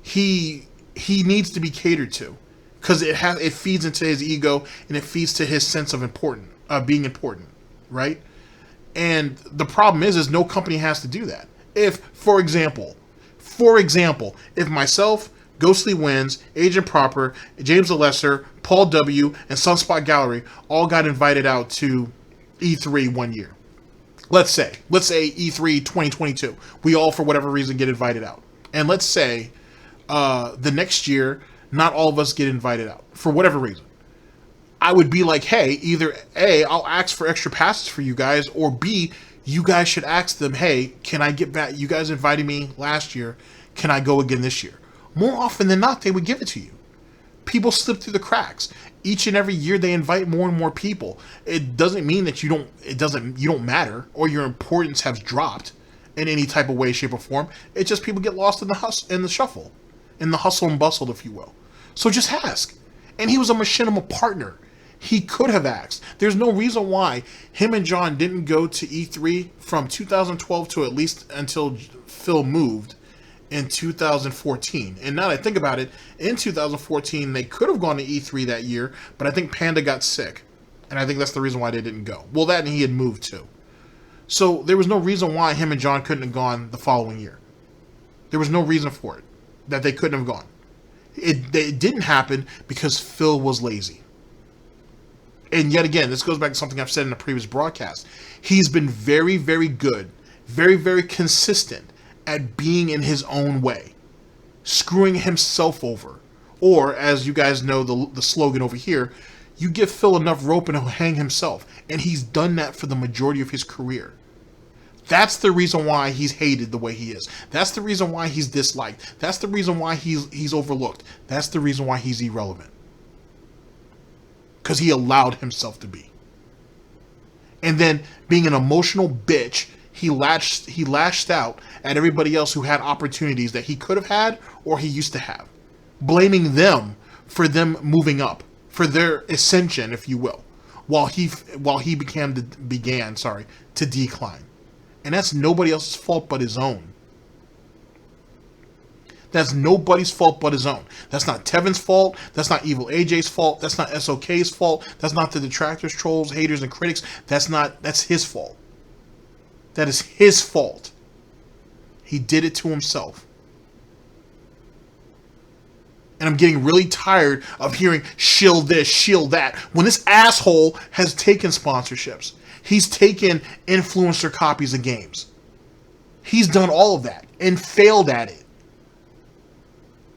he needs to be catered to, because it feeds into his ego and it feeds to his sense of being important, right? And the problem is no company has to do that. If, for example, if myself, Ghostly Wins, Agent Proper, James the Lesser, Paul W, and Sunspot Gallery all got invited out to E3 one year. Let's say E3 2022. We all, for whatever reason, get invited out. And let's say the next year, not all of us get invited out for whatever reason. I would be like, hey, either A, I'll ask for extra passes for you guys, or B, you guys should ask them, hey, can I get back? You guys invited me last year. Can I go again this year? More often than not, they would give it to you. People slip through the cracks. Each and every year they invite more and more people. It doesn't mean that you don't matter or your importance has dropped in any type of way, shape, or form. It's just people get lost in the shuffle, in the hustle and bustle, if you will. So just ask. And he was a Machinima partner. He could have asked. There's no reason why him and John didn't go to E3 from 2012 to at least until Phil moved in 2014. And now that I think about it, in 2014 they could have gone to E3 that year, but I think Panda got sick, and I think that's the reason why they didn't go. Well, that and he had moved too. So there was no reason why him and John couldn't have gone the following year. There was no reason for it that they couldn't have gone. It didn't happen because Phil was lazy. And yet again, this goes back to something I've said in a previous broadcast. He's been very, very good, very, very consistent at being in his own way, screwing himself over. Or, as you guys know the slogan over here, you give Phil enough rope and he'll hang himself. And he's done that for the majority of his career. That's the reason why he's hated the way he is. That's the reason why he's disliked. That's the reason why he's overlooked. That's the reason why he's irrelevant. Because he allowed himself to be. And then, being an emotional bitch, he lashed out at everybody else who had opportunities that he could have had or he used to have, blaming them for them moving up, for their ascension, if you will, while he began to decline. And that's nobody else's fault but his own. That's nobody's fault but his own. That's not Tevin's fault. That's not Evil AJ's fault. That's not SOK's fault. That's not the detractors, trolls, haters, and critics. That's his fault. That is his fault. He did it to himself. And I'm getting really tired of hearing shill this, shill that, when this asshole has taken sponsorships. He's taken influencer copies of games. He's done all of that and failed at it.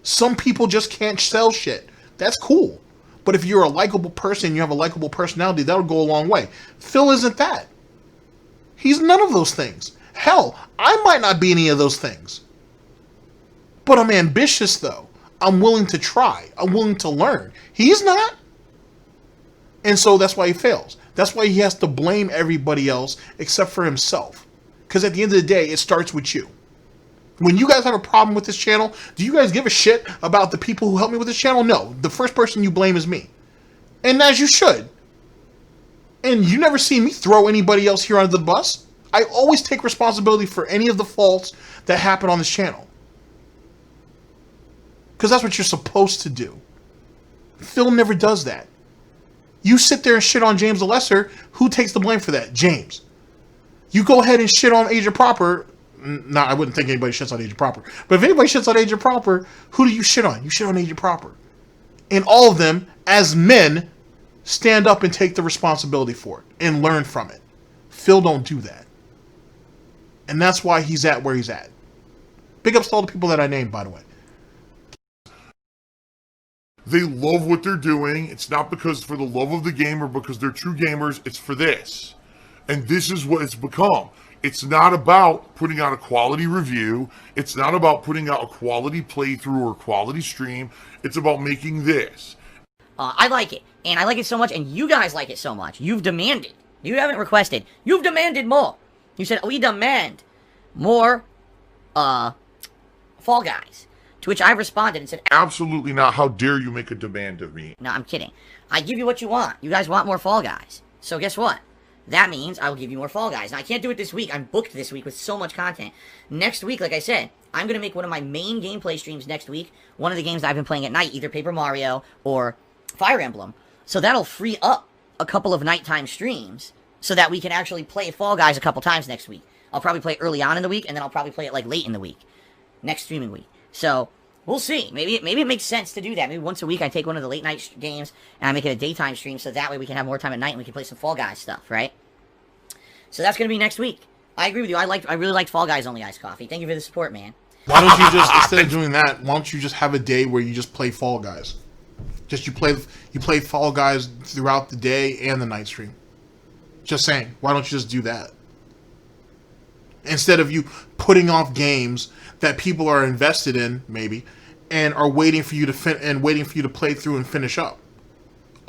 Some people just can't sell shit. That's cool. But if you're a likable person, you have a likable personality, that'll go a long way. Phil isn't that. He's none of those things. Hell, I might not be any of those things. But I'm ambitious, though. I'm willing to try. I'm willing to learn. He's not. And so that's why he fails. That's why he has to blame everybody else except for himself. Because at the end of the day, it starts with you. When you guys have a problem with this channel, do you guys give a shit about the people who help me with this channel? No. The first person you blame is me. And as you should. And you never see me throw anybody else here under the bus. I always take responsibility for any of the faults that happen on this channel. Because that's what you're supposed to do. Phil never does that. You sit there and shit on James the Lesser. Who takes the blame for that? James. You go ahead and shit on Agent Proper. No, I wouldn't think anybody shits on Agent Proper. But if anybody shits on Agent Proper, who do you shit on? You shit on Agent Proper. And all of them, as men, stand up and take the responsibility for it and learn from it. Phil don't do that. And that's why he's at where he's at. Big ups to all the people that I named, by the way. They love what they're doing. It's not because for the love of the game or because they're true gamers. It's for this. And this is what it's become. It's not about putting out a quality review. It's not about putting out a quality playthrough or quality stream. It's about making this. I like it. And I like it so much, and you guys like it so much. You've demanded. You haven't requested. You've demanded more. You said, we demand more, Fall Guys. To which I responded and said, Absolutely not. How dare you make a demand of me? no, I'm kidding. I give you what you want. You guys want more Fall Guys. So guess what? That means I will give you more Fall Guys. Now, I can't do it this week. I'm booked this week with so much content. Next week, like I said, I'm going to make one of my main gameplay streams next week. One of the games that I've been playing at night, either Paper Mario or Fire Emblem. So that'll free up a couple of nighttime streams so that we can actually play Fall Guys a couple times next week. I'll probably play it early on in the week, and then I'll probably play it like late in the week. Next streaming week. So we'll see. Maybe it makes sense to do that. Maybe once a week I take one of the late night games and I make it a daytime stream so that way we can have more time at night and we can play some Fall Guys stuff, right? So that's going to be next week. I agree with you. I really liked Fall Guys Only Iced Coffee. Thank you for the support, man. Why don't you just, instead of doing that, why don't you just have a day where you just play Fall Guys? Just you play Fall Guys throughout the day and the night stream. Just saying. Why don't you just do that? Instead of you putting off games that people are invested in, maybe, and are waiting for you to play through and finish up.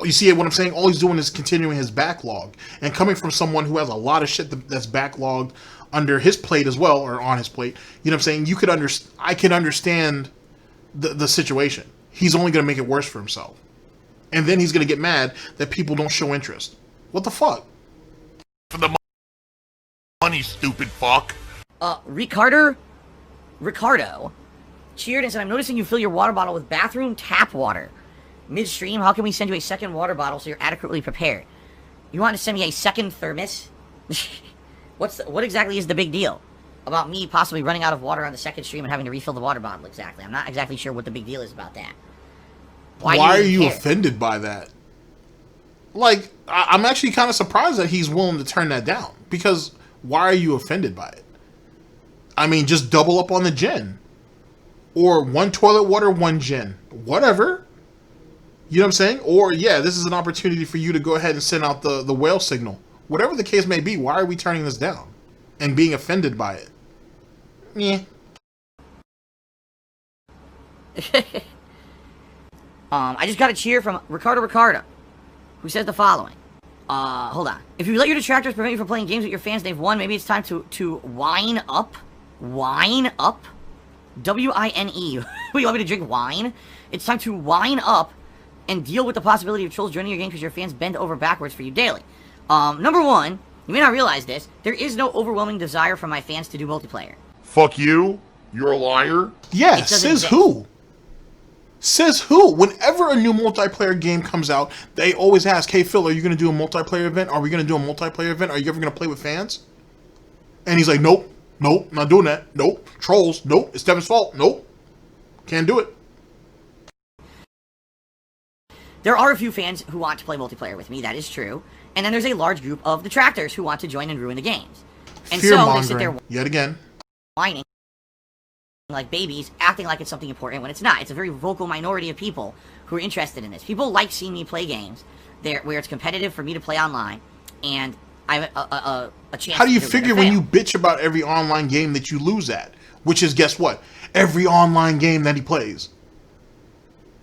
You see what I'm saying? All he's doing is continuing his backlog. And coming from someone who has a lot of shit that's backlogged under his plate as well, or on his plate, you know what I'm saying? I can understand the situation. He's only going to make it worse for himself. And then he's going to get mad that people don't show interest. What the fuck? For the money, stupid fuck. Ricardo cheered and said, I'm noticing you fill your water bottle with bathroom tap water. Midstream, how can we send you a second water bottle so you're adequately prepared? You want to send me a second thermos? What exactly is the big deal about me possibly running out of water on the second stream and having to refill the water bottle exactly? I'm not exactly sure what the big deal is about that. Why are you offended by that? Like, I'm actually kind of surprised that he's willing to turn that down. Because why are you offended by it? I mean, just double up on the gin. Or one toilet water, one gin. Whatever. You know what I'm saying? Or, yeah, this is an opportunity for you to go ahead and send out the whale signal. Whatever the case may be, why are we turning this down? And being offended by it? Yeah. I just got a cheer from Ricardo, who says the following. Hold on. If you let your detractors prevent you from playing games with your fans they've won, maybe it's time to wine up. Wine up? W-I-N-E. What, you want me to drink wine? It's time to wine up and deal with the possibility of trolls joining your game because your fans bend over backwards for you daily. Number one, you may not realize this, there is no overwhelming desire from my fans to do multiplayer. Fuck you. You're a liar. Yeah, says who? Says who? Whenever a new multiplayer game comes out, they always ask, hey, Phil, are you going to do a multiplayer event? Are we going to do a multiplayer event? Are you ever going to play with fans? And he's like, nope, not doing that. Nope, trolls, nope, it's Devin's fault. Nope, can't do it. There are a few fans who want to play multiplayer with me, that is true. And then there's a large group of detractors who want to join and ruin the games. And so they sit there yet again, whining like babies, acting like it's something important when it's not. It's a very vocal minority of people who are interested in this. People like seeing me play games where it's competitive for me to play online, and I have a chance. How do you figure when you bitch about every online game that you lose at? Which is, guess what? Every online game that he plays.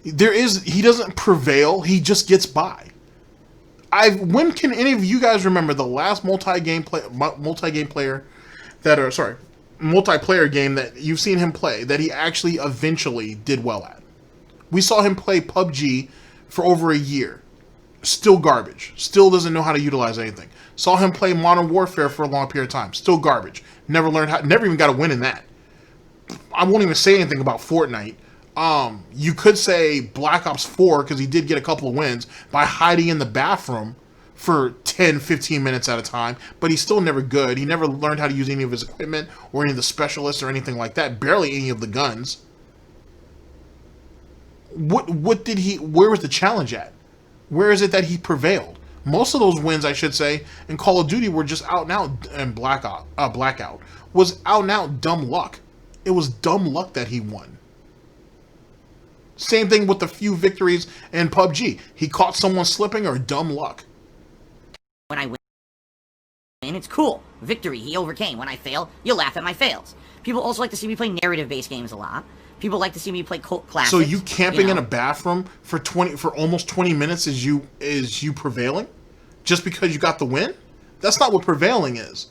He doesn't prevail, he just gets by. When can any of you guys remember the last multi-game player multiplayer game that you've seen him play that he actually eventually did well at. We saw him play PUBG for over a year. Still garbage. Still doesn't know how to utilize anything. Saw him play Modern Warfare for a long period of time. Still garbage. Never even got a win in that. I won't even say anything about Fortnite. You could say Black Ops 4 because he did get a couple of wins by hiding in the bathroom for 10, 15 minutes at a time, but he's still never good. He never learned how to use any of his equipment or any of the specialists or anything like that. Barely any of the guns. Where was the challenge at? Where is it that he prevailed? Most of those wins, I should say, in Call of Duty were just out and out, and Blackout was out and out dumb luck. It was dumb luck that he won. Same thing with the few victories in PUBG. He caught someone slipping or dumb luck. When I win, it's cool. Victory, he overcame. When I fail, you laugh at my fails. People also like to see me play narrative-based games a lot. People like to see me play cult classics. So you camping in a bathroom for almost 20 minutes is you prevailing? Just because you got the win? That's not what prevailing is.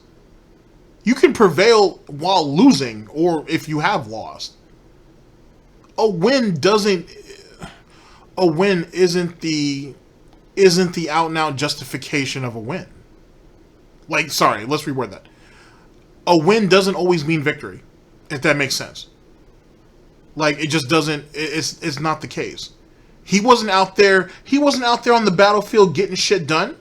You can prevail while losing, or if you have lost. A win isn't the out and out justification of a win. Let's reword that. A win doesn't always mean victory, if that makes sense. It just doesn't. It's not the case. He wasn't out there on the battlefield getting shit done.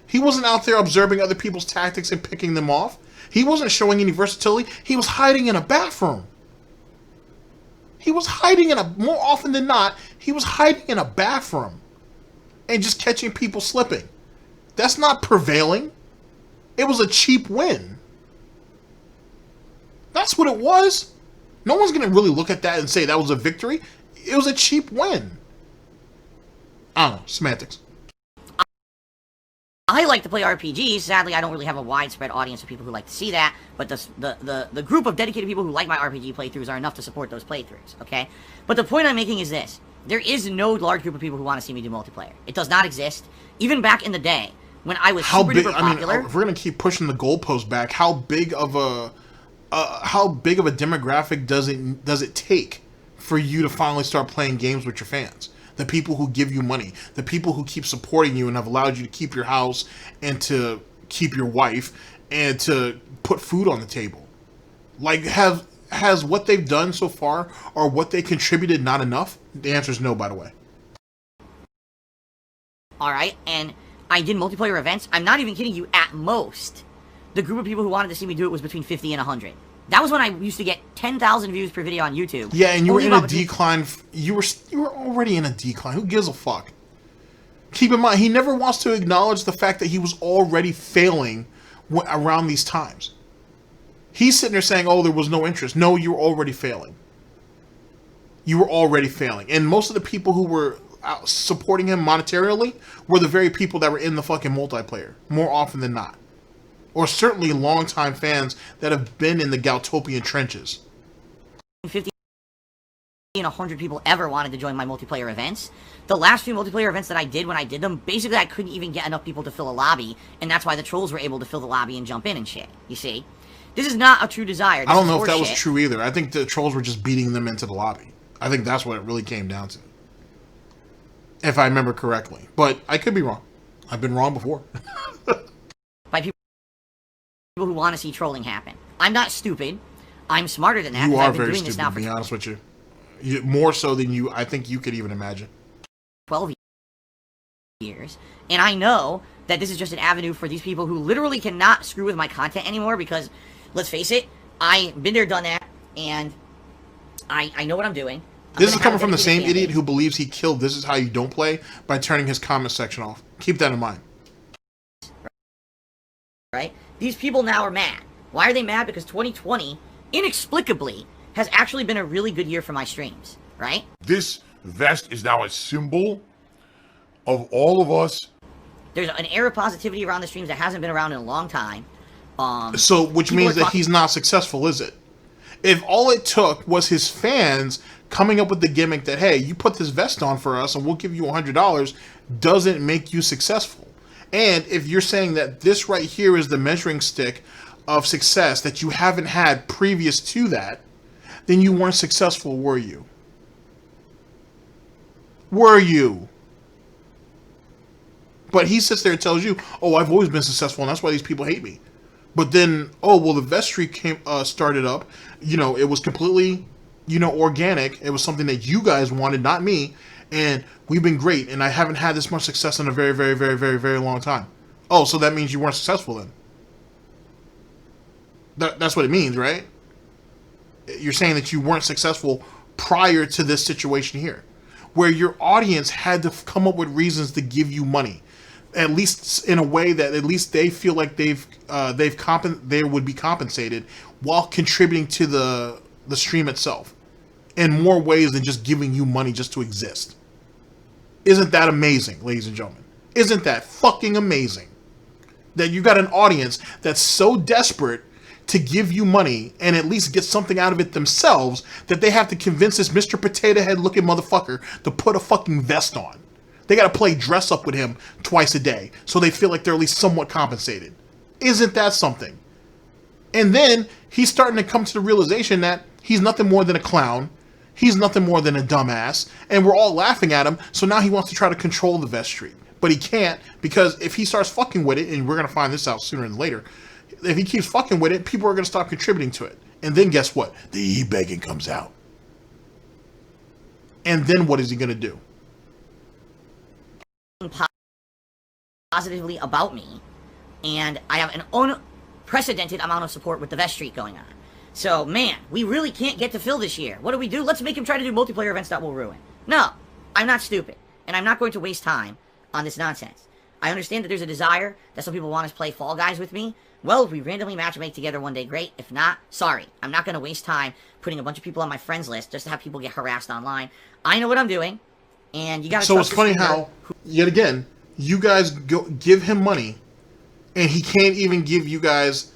He wasn't out there observing other people's tactics and picking them off. He wasn't showing any versatility. He was hiding in a bathroom. More often than not, he was hiding in a bathroom and just catching people slipping. That's not prevailing. It was a cheap win. That's what it was. No one's going to really look at that and say that was a victory. It was a cheap win. I don't know. Semantics. I like to play RPGs. Sadly, I don't really have a widespread audience of people who like to see that, but the group of dedicated people who like my RPG playthroughs are enough to support those playthroughs, okay? But the point I'm making is this. There is no large group of people who want to see me do multiplayer. It does not exist. Even back in the day, when I was super duper popular... if we're going to keep pushing the goalpost back, how big of a demographic does it take for you to finally start playing games with your fans? The people who give you money, the people who keep supporting you and have allowed you to keep your house and to keep your wife and to put food on the table. Has what they've done so far or what they contributed not enough? The answer is no, by the way. Alright, and I did multiplayer events. I'm not even kidding you, at most. The group of people who wanted to see me do it was between 50 and 100. That was when I used to get 10,000 views per video on YouTube. Yeah, and you were in a decline. You were already in a decline. Who gives a fuck? Keep in mind, he never wants to acknowledge the fact that he was already failing around these times. He's sitting there saying, oh, there was no interest. No, you were already failing. You were already failing. And most of the people who were supporting him monetarily were the very people that were in the fucking multiplayer, more often than not. Or certainly longtime fans that have been in the Galtopian trenches. 50 and 100 people ever wanted to join my multiplayer events. The last few multiplayer events that I did, when I did them, basically I couldn't even get enough people to fill a lobby, and that's why the trolls were able to fill the lobby and jump in and shit, you see? This is not a true desire. I don't know if that was true either. I think the trolls were just beating them into the lobby. I think that's what it really came down to. If I remember correctly. But I could be wrong. I've been wrong before. By people who want to see trolling happen. I'm not stupid. I'm smarter than that. You are I've been very doing this stupid, now to be honest with you. More so than I think you could even imagine. 12 years. And I know that this is just an avenue for these people who literally cannot screw with my content anymore because, let's face it, I've been there, done that, and I know what I'm doing. This is coming from the same idiot who believes he killed This Is How You Don't Play by turning his comment section off. Keep that in mind. Right? These people now are mad. Why are they mad? Because 2020, inexplicably, has actually been a really good year for my streams, right? This vest is now a symbol of all of us. There's an air of positivity around the streams that hasn't been around in a long time. Which means that he's not successful, is it? If all it took was his fans coming up with the gimmick that, hey, you put this vest on for us and we'll give you $100, doesn't make you successful. And if you're saying that this right here is the measuring stick of success that you haven't had previous to that, then you weren't successful, were you? Were you? But he sits there and tells you, oh, I've always been successful, and that's why these people hate me. But then, oh, well, the vestry started up. You know, it was completely, you know, organic. It was something that you guys wanted, not me. And we've been great, and I haven't had this much success in a very, very, very, very, very long time. Oh, so that means you weren't successful then. That's what it means, right? You're saying that you weren't successful prior to this situation here, where your audience had to come up with reasons to give you money, at least in a way that at least they feel like they would be compensated while contributing to the stream itself in more ways than just giving you money just to exist. Isn't that amazing, ladies and gentlemen? Isn't that fucking amazing? That you got an audience that's so desperate to give you money and at least get something out of it themselves that they have to convince this Mr. Potato Head looking motherfucker to put a fucking vest on. They got to play dress up with him twice a day so they feel like they're at least somewhat compensated. Isn't that something? And then he's starting to come to the realization that he's nothing more than a clown. He's nothing more than a dumbass. And we're all laughing at him. So now he wants to try to control the vestry. But he can't, because if he starts fucking with it, and we're going to find this out sooner than later, if he keeps fucking with it, people are going to stop contributing to it. And then guess what? The e-begging comes out. And then what is he going to do? Positively about me, and I have an unprecedented amount of support with the vest streak going on. So, man, we really can't get to Phil this year. What do we do? Let's make him try to do multiplayer events that will ruin. No, I'm not stupid, and I'm not going to waste time on this nonsense. I understand that there's a desire that some people want to play Fall Guys with me. Well, if we randomly matchmake together one day, great. If not, sorry. I'm not going to waste time putting a bunch of people on my friends list just to have people get harassed online. I know what I'm doing, and you got to. So it's funny how, yet again, you guys give him money, and he can't even give you guys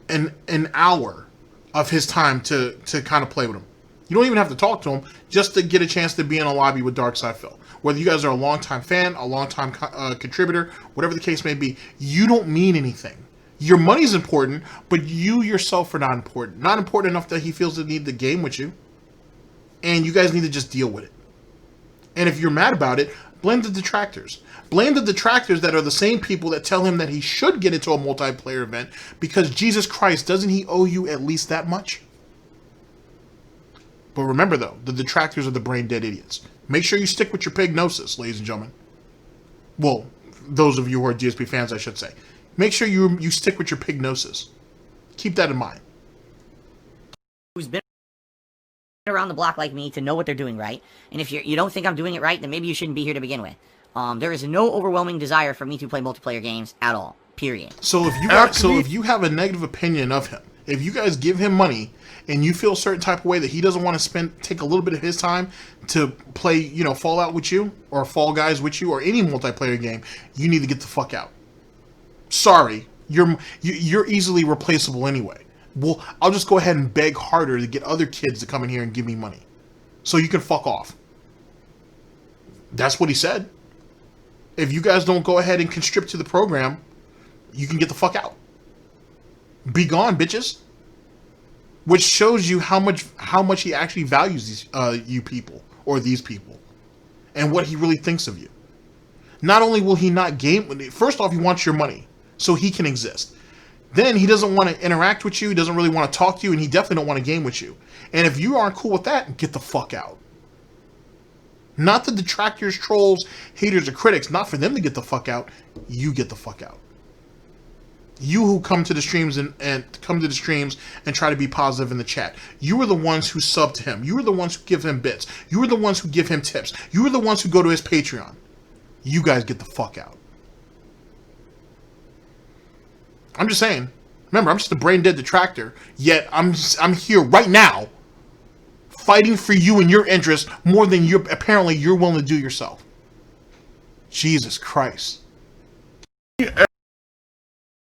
an hour of his time to kind of play with him. You don't even have to talk to him just to get a chance to be in a lobby with Darkside Phil. Whether you guys are a longtime fan, a longtime contributor, whatever the case may be, you don't mean anything. Your money's important, but you yourself are not important. Not important enough that he feels the need to game with you. And you guys need to just deal with it. And if you're mad about it, blame the detractors. Blame the detractors that are the same people that tell him that he should get into a multiplayer event, because Jesus Christ, doesn't he owe you at least that much? But remember though, the detractors are the brain dead idiots. Make sure you stick with your pignosis, ladies and gentlemen. Well, those of you who are DSP fans, I should say. Make sure you stick with your pignosis. Keep that in mind. Who's been around the block like me to know what they're doing right, and if you don't think I'm doing it right, then maybe you shouldn't be here to begin with. There is no overwhelming desire for me to play multiplayer games at all. Period. So if you have a negative opinion of him, if you guys give him money and you feel a certain type of way that he doesn't want to take a little bit of his time to play, you know, Fallout with you or Fall Guys with you or any multiplayer game, you need to get the fuck out. Sorry, you're easily replaceable anyway. Well, I'll just go ahead and beg harder to get other kids to come in here and give me money, so you can fuck off. That's what he said. If you guys don't go ahead and contribute to the program, you can get the fuck out. Be gone, bitches. Which shows you how much he actually values these you people or these people, and what he really thinks of you. Not only will he not game, first off, he wants your money so he can exist. Then he doesn't want to interact with you. He doesn't really want to talk to you, and he definitely don't want to game with you. And if you aren't cool with that, get the fuck out. Not the detractors, trolls, haters, or critics. Not for them to get the fuck out. You get the fuck out. You who come to the streams and try to be positive in the chat. You are the ones who sub to him. You are the ones who give him bits. You are the ones who give him tips. You are the ones who go to his Patreon. You guys get the fuck out. I'm just saying. Remember, I'm just a brain dead detractor. Yet I'm here right now, fighting for you and your interests more than you're willing to do yourself. Jesus Christ.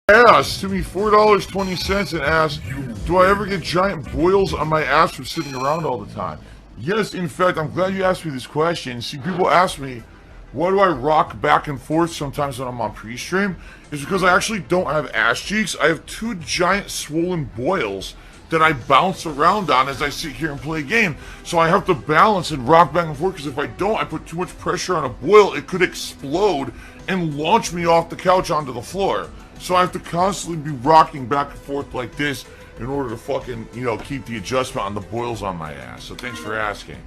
Asked to me $4.20 and asked, do I ever get giant boils on my ass from sitting around all the time? Yes, in fact, I'm glad you asked me this question. See, people ask me, Why do I rock back and forth sometimes when I'm on pre-stream? Is because I actually don't have ass cheeks. I have 2 giant swollen boils that I bounce around on as I sit here and play a game. So I have to balance and rock back and forth, because if I don't, I put too much pressure on a boil, it could explode and launch me off the couch onto the floor. So I have to constantly be rocking back and forth like this in order to fucking, you know, keep the adjustment on the boils on my ass. So thanks for asking.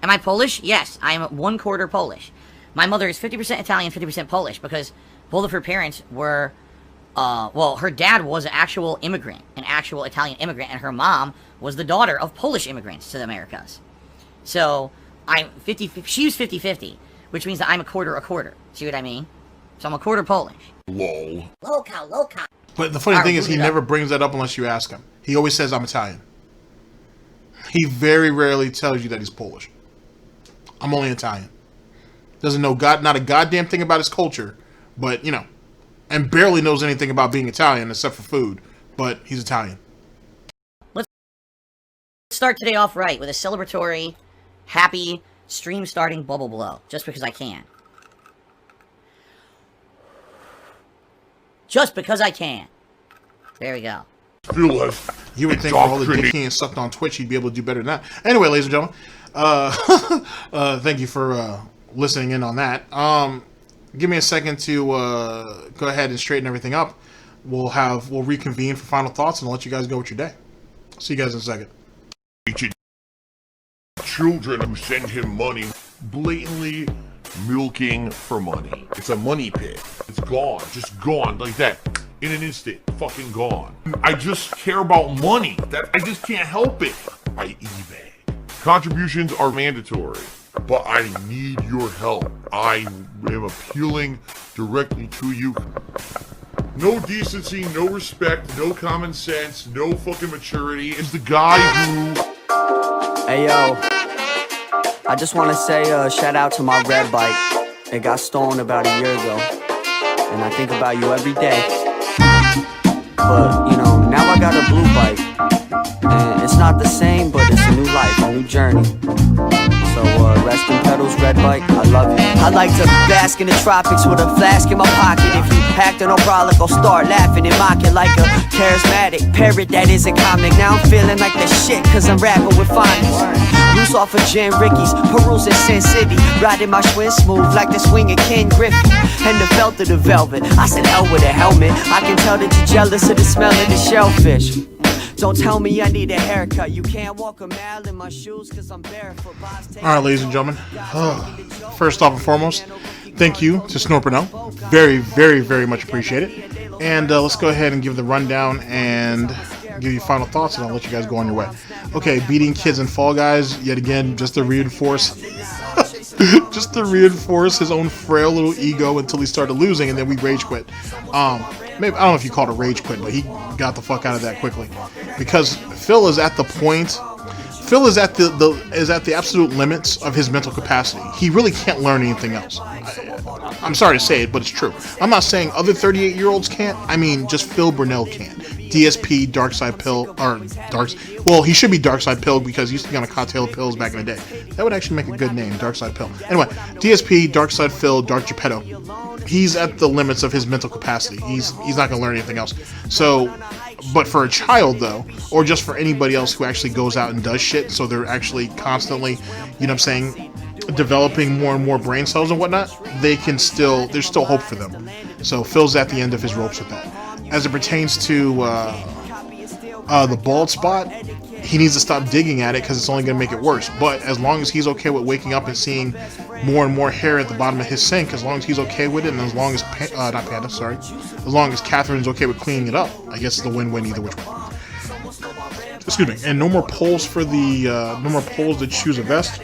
Am I Polish? Yes, I am 1/4 Polish. My mother is 50% Italian, 50% Polish, because both of her parents were, well, her dad was an actual immigrant, an actual Italian immigrant, and her mom was the daughter of Polish immigrants to the Americas. So, I'm 50, she's 50-50, which means that I'm a quarter. See what I mean? So I'm a quarter Polish. Lol. Loca. But the funny thing is, he never brings that up unless you ask him. He always says, I'm Italian. He very rarely tells you that he's Polish. I'm only Italian. Doesn't know not a goddamn thing about his culture, but, you know, and barely knows anything about being Italian except for food, but he's Italian. Let's start today off right with a celebratory, happy, stream starting bubble blow, just because I can. Just because I can. There we go. You would think for all the dick he ain't sucked on Twitch, he'd be able to do better than that. Anyway, ladies and gentlemen, thank you for listening in on that. Give me a second to go ahead and straighten everything up. We'll reconvene for final thoughts, and I'll let you guys go with your day. See you guys in a second. Children who send him money, blatantly milking for money. It's a money pit. It's gone, just gone like that. In an instant, fucking gone. I just care about money. I just can't help it. I eBay. Contributions are mandatory, but I need your help. I am appealing directly to you. No decency, no respect, no common sense, no fucking maturity. Is the guy who... Hey yo, I just want to say shout out to my red bike. It got stolen about a year ago, and I think about you every day. But, you know, now I got a blue bike, and it's not the same, but it's a new life, a new journey. So, rest in pedals, red bike, I love you. I like to bask in the tropics with a flask in my pocket. If you acting no brolic, I'll start laughing and mocking like a charismatic parrot that is a comic. Now I'm feeling like the shit, cause I'm rapping with phonics. Loose off of Jen Ricky's, peruse in Sin City. Riding my Schwinn smooth like the swing of Ken Griffey. And the felt of the velvet, I said hell with a helmet. I can tell that you're jealous of the smell of the shellfish. Don't tell me I need a haircut. You can't walk a mile in my shoes cause I'm barefoot. Alright, ladies and gentlemen. First off and foremost, thank you to Snort Burnell. Very, very, very much appreciate it. And let's go ahead and give the rundown and give you final thoughts, and I'll let you guys go on your way. Okay, beating kids in Fall Guys, yet again, just to reinforce his own frail little ego until he started losing, and then we rage quit. Maybe I don't know if you call it a rage quit, but he got the fuck out of that quickly, because Phil is at the point. Phil is at the absolute limits of his mental capacity. He really can't learn anything else. I'm sorry to say it, but it's true. I'm not saying other 38-year-olds can't. I mean, just Phil Burnell can't. DSP, Dark Side Pill, or well, he should be Dark Side Pill because he used to be on a cocktail of pills back in the day. That would actually make a good name, Dark Side Pill. Anyway, DSP, Dark Side Phil, Dark Geppetto. He's at the limits of his mental capacity. He's not going to learn anything else. So, but for a child though, or just for anybody else who actually goes out and does shit, so they're actually constantly, you know what I'm saying, developing more and more brain cells and whatnot, there's still hope for them. So Phil's at the end of his ropes with that. As it pertains to the bald spot, he needs to stop digging at it because it's only going to make it worse. But as long as he's okay with waking up and seeing more and more hair at the bottom of his sink, as long as he's okay with it, and as long as as long as Catherine's okay with cleaning it up, I guess it's the win-win either which way. Excuse me. And no more polls for the no more polls that choose a vest.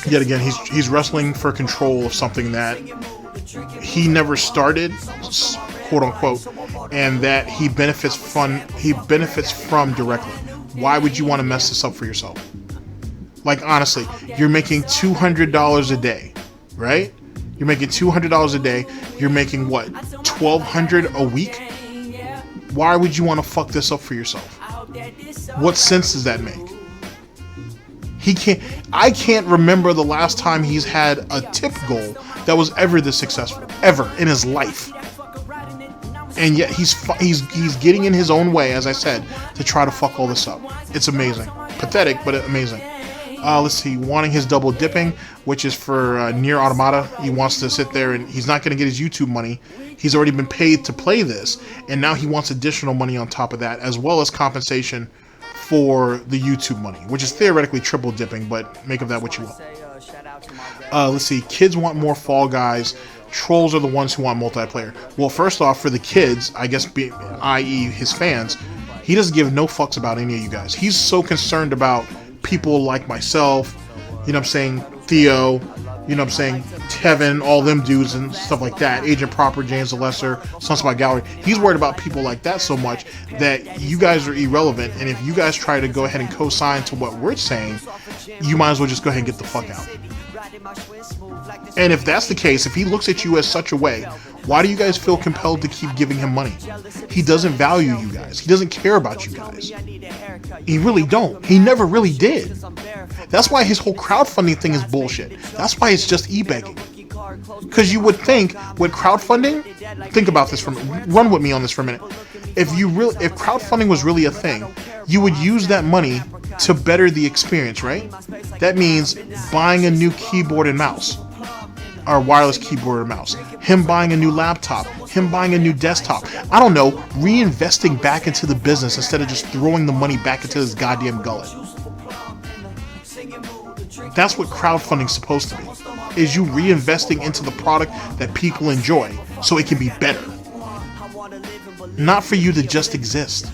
Yet again, he's wrestling for control of something that he never started, quote unquote, and that he benefits from directly. Why would you want to mess this up for yourself? Like, honestly, you're making $200 a day, right? You're making $200 a day. You're making what, $1,200 a week? Why would you want to fuck this up for yourself? What sense does that make? I can't remember the last time he's had a tip goal that was ever this successful, ever in his life. And yet he's getting in his own way, as I said, to try to fuck all this up. It's amazing. Pathetic, but amazing. Let's see, wanting his double dipping, which is for Nier Automata. He wants to sit there and he's not going to get his YouTube money. He's already been paid to play this, and now he wants additional money on top of that, as well as compensation for the YouTube money, which is theoretically triple dipping, but make of that what you will. Let's see, kids want more Fall Guys. Trolls are the ones who want multiplayer. Well, first off, for the kids, I guess, i.e. his fans, he doesn't give no fucks about any of you guys. He's so concerned about people like myself, you know what I'm saying, Theo, you know what I'm saying, Tevin, all them dudes and stuff like that, Agent Proper, James the Lesser, Sunspot Gallery. He's worried about people like that so much that you guys are irrelevant, and if you guys try to go ahead and co-sign to what we're saying, you might as well just go ahead and get the fuck out. And if that's the case, if he looks at you as such a way, why do you guys feel compelled to keep giving him money? He doesn't value you guys. He doesn't care about you guys. He really don't. He never really did. That's why his whole crowdfunding thing is bullshit. That's why it's just e-begging. Because you would think with crowdfunding, think about this run with me on this for a minute. If crowdfunding was really a thing, you would use that money to better the experience, right? That means buying a new keyboard and mouse, or wireless keyboard and mouse, him buying a new laptop, him buying a new desktop, I don't know, reinvesting back into the business instead of just throwing the money back into his goddamn gullet. That's what crowdfunding's supposed to be, is you reinvesting into the product that people enjoy so it can be better. Not for you to just exist.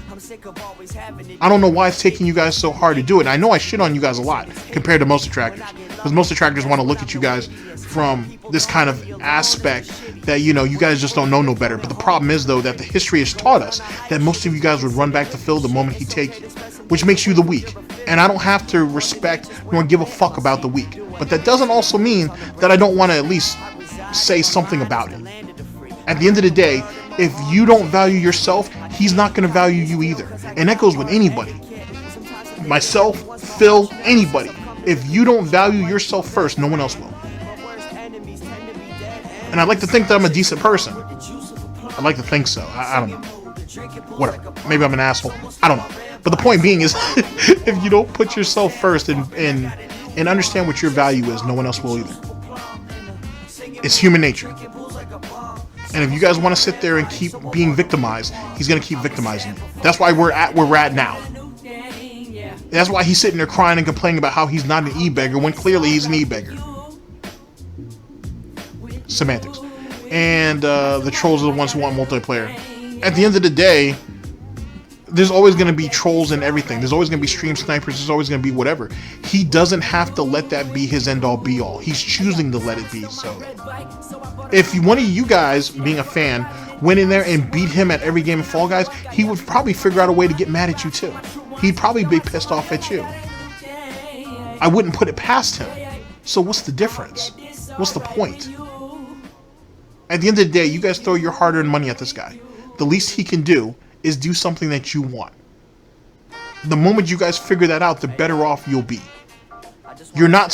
I don't know why it's taking you guys so hard to do it. I know I shit on you guys a lot compared to most detractors, because most detractors want to look at you guys from this kind of aspect that, you know, you guys just don't know no better. But the problem is, though, that the history has taught us that most of you guys would run back to Phil the moment he takes you, which makes you the weak. And I don't have to respect nor give a fuck about the weak. But that doesn't also mean that I don't want to at least say something about it. At the end of the day, if you don't value yourself, he's not going to value you either. And that goes with anybody. Myself, Phil, anybody. If you don't value yourself first, no one else will. And I'd like to think that I'm a decent person. I'd like to think so. I don't know. Whatever. Maybe I'm an asshole. I don't know. But the point being is, if you don't put yourself first and understand what your value is, no one else will either. It's human nature. And if you guys want to sit there and keep being victimized, he's going to keep victimizing you. That's why we're at where we're at now. That's why he's sitting there crying and complaining about how he's not an e-beggar when clearly he's an e-beggar. Semantics. And the trolls are the ones who want multiplayer. At the end of the day, there's always going to be trolls in everything. There's always going to be stream snipers. There's always going to be whatever. He doesn't have to let that be his end-all be-all. He's choosing to let it be so. If one of you guys, being a fan, went in there and beat him at every game of Fall Guys, he would probably figure out a way to get mad at you too. He'd probably be pissed off at you. I wouldn't put it past him. So what's the difference? What's the point? At the end of the day, you guys throw your hard-earned money at this guy. The least he can do is do something that you want. The moment you guys figure that out, the better off you'll be. You're not,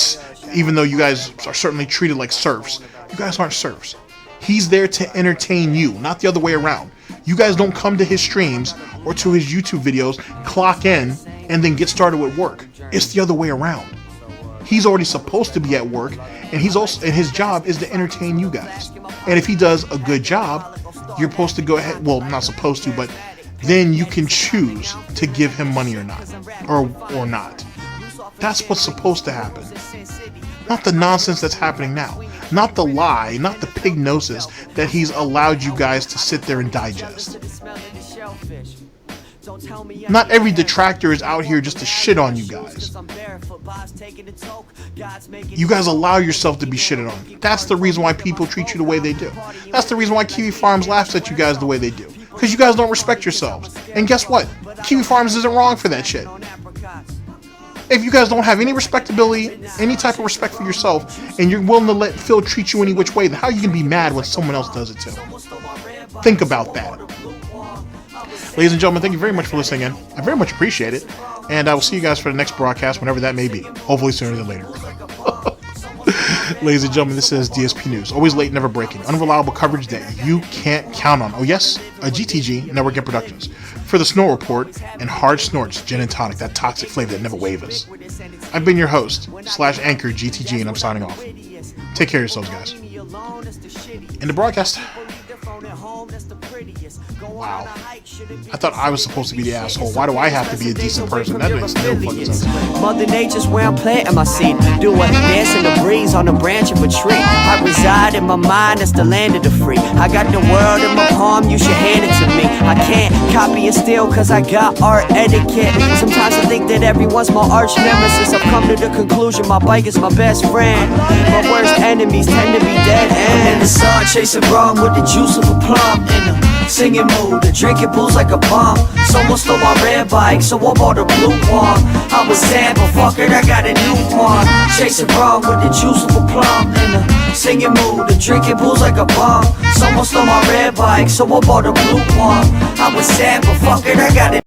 even though you guys are certainly treated like serfs, you guys aren't serfs. He's there to entertain you, not the other way around. You guys don't come to his streams or to his YouTube videos, clock in, and then get started with work. It's the other way around. He's already supposed to be at work, and his job is to entertain you guys. And if he does a good job, you're supposed to go ahead, well, not supposed to, but then you can choose to give him money or not, or not. That's what's supposed to happen. Not the nonsense that's happening now. Not the lie, not the pignosis that he's allowed you guys to sit there and digest. Not every detractor is out here just to shit on you guys. You guys allow yourself to be shitted on. That's the reason why people treat you the way they do. That's the reason why Kiwi Farms laughs at you guys the way they do. Because you guys don't respect yourselves. And guess what? Kiwi Farms isn't wrong for that shit. If you guys don't have any respectability, any type of respect for yourself, and you're willing to let Phil treat you any which way, then how are you going to be mad when someone else does it too? Think about that. Ladies and gentlemen, thank you very much for listening in. I very much appreciate it. And I will see you guys for the next broadcast, whenever that may be. Hopefully sooner than later. Ladies and gentlemen, this is DSP News. Always late, never breaking. Unreliable coverage that you can't count on. Oh yes, a GTG, Network and Productions. For the Snort Report and Hard Snorts, Gin and Tonic, that toxic flavor that never wavers. I've been your host, /anchor GTG, and I'm signing off. Take care of yourselves, guys. In the broadcast. Wow. I thought I was supposed to be the asshole. Why do I have to be a decent person? That makes no fucking sense. Mother Nature's where I'm planting my seed. Do a dance in the breeze on the branch of a tree. I reside in my mind, that's the land of the free. I got the world in my palm, you should hand it to me. I can't copy and steal cause I got art etiquette. Sometimes I think that everyone's my arch nemesis. I've come to the conclusion my bike is my best friend. My worst enemies tend to be dead ends. I'm in the sun chasing rum with the juice of a plum. In a singing mood, the drinking booze like a bomb. Someone stole my red bike, so I bought a blue one. I was sad, but fuck it, I got a new one. Chasing rum with the juice of a plum. In a singing mood, the drinking booze like a bomb. Someone stole my red bike, so I bought a blue one. I was sad, but fuck it, I got it.